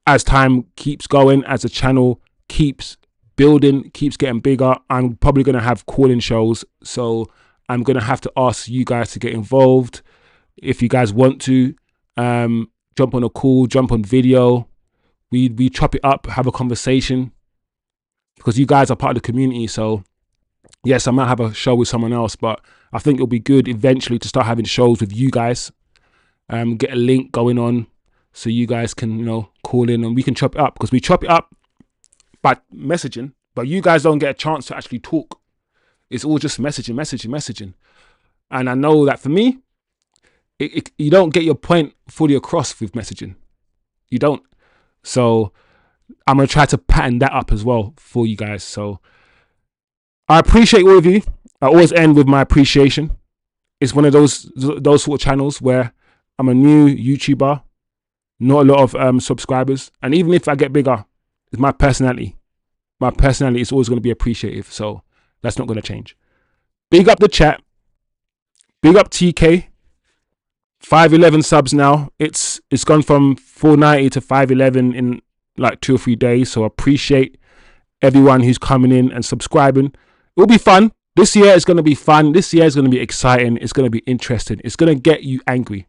as time keeps going, as the channel keeps building, keeps getting bigger, I'm probably going to have call-in shows, so I'm going to have to ask you guys to get involved. If you guys want to jump on a call, jump on video, we chop it up, have a conversation, because you guys are part of the community. So yes, I might have a show with someone else, but I think it'll be good eventually to start having shows with you guys. Get a link going on so you guys can, call in and we can chop it up, because we chop it up by messaging, but you guys don't get a chance to actually talk. It's all just messaging. And I know that for me, you don't get your point fully across with messaging. You don't. So I'm going to try to pattern that up as well for you guys. So I appreciate all of you. I always end with my appreciation. It's one of those sort of channels where I'm a new YouTuber, not a lot of subscribers. And even if I get bigger, it's my personality. My personality is always going to be appreciative. So that's not going to change. Big up the chat. Big up TK. 511 subs now. It's gone from 490 to 511 in like 2 or 3 days. So appreciate everyone who's coming in and subscribing. It will be fun. This year is going to be fun. This year is going to be exciting. It's going to be interesting. It's going to get you angry.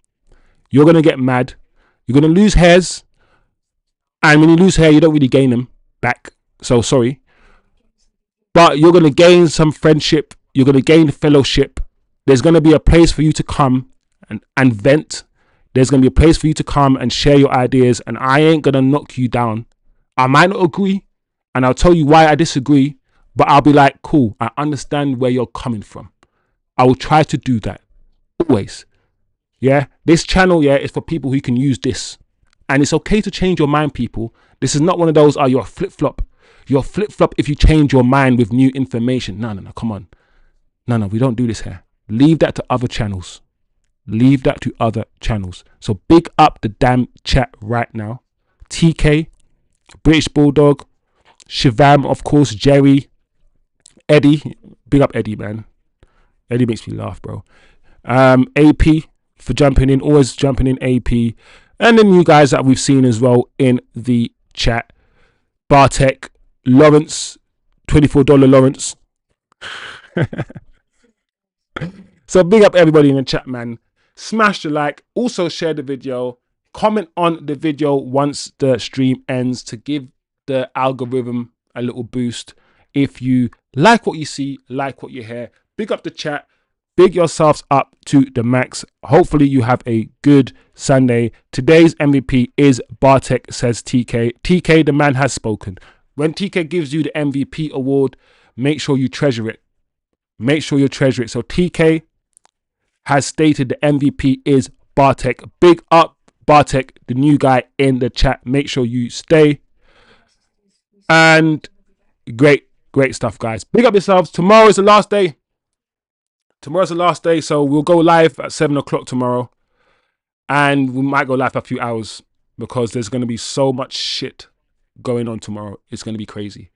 You're going to get mad. You're going to lose hairs. And when you lose hair, you don't really gain them back. So sorry. But you're going to gain some friendship. You're going to gain fellowship. There's going to be a place for you to come and vent. There's going to be a place for you to come and share your ideas. And I ain't going to knock you down. I might not agree. And I'll tell you why I disagree. But I'll be like, cool, I understand where you're coming from. I will try to do that. Always. Yeah. This channel, is for people who can use this. And it's okay to change your mind, people. This is not one of those, you're a flip-flop. You're a flip-flop if you change your mind with new information. No, come on. No, we don't do this here. Leave that to other channels. Leave that to other channels. So big up the damn chat right now. TK, British Bulldog, Shivam, of course, Jerry, Eddie. Big up Eddie, man. Eddie makes me laugh, bro. AP for jumping in. Always jumping in, AP. And the new guys that we've seen as well in the chat. Bartek, Lawrence, $24 Lawrence. So big up everybody in the chat, man. Smash the like. Also share the video. Comment on the video once the stream ends to give the algorithm a little boost. If you like what you see, like what you hear, big up the chat. Big yourselves up to the max. Hopefully you have a good Sunday. Today's MVP is Bartek, says TK. TK, the man has spoken. When TK gives you the MVP award, make sure you treasure it. Make sure you treasure it. So TK has stated the MVP is Bartek. Big up Bartek, the new guy in the chat. Make sure you stay. And great. Great stuff, guys. Big up yourselves. Tomorrow is the last day. Tomorrow's the last day, so we'll go live at 7 o'clock tomorrow. And we might go live for a few hours because there's going to be so much shit going on tomorrow. It's going to be crazy.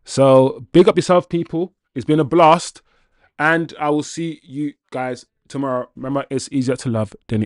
So big up yourself, people. It's been a blast. And I will see you guys tomorrow. Remember, it's easier to love than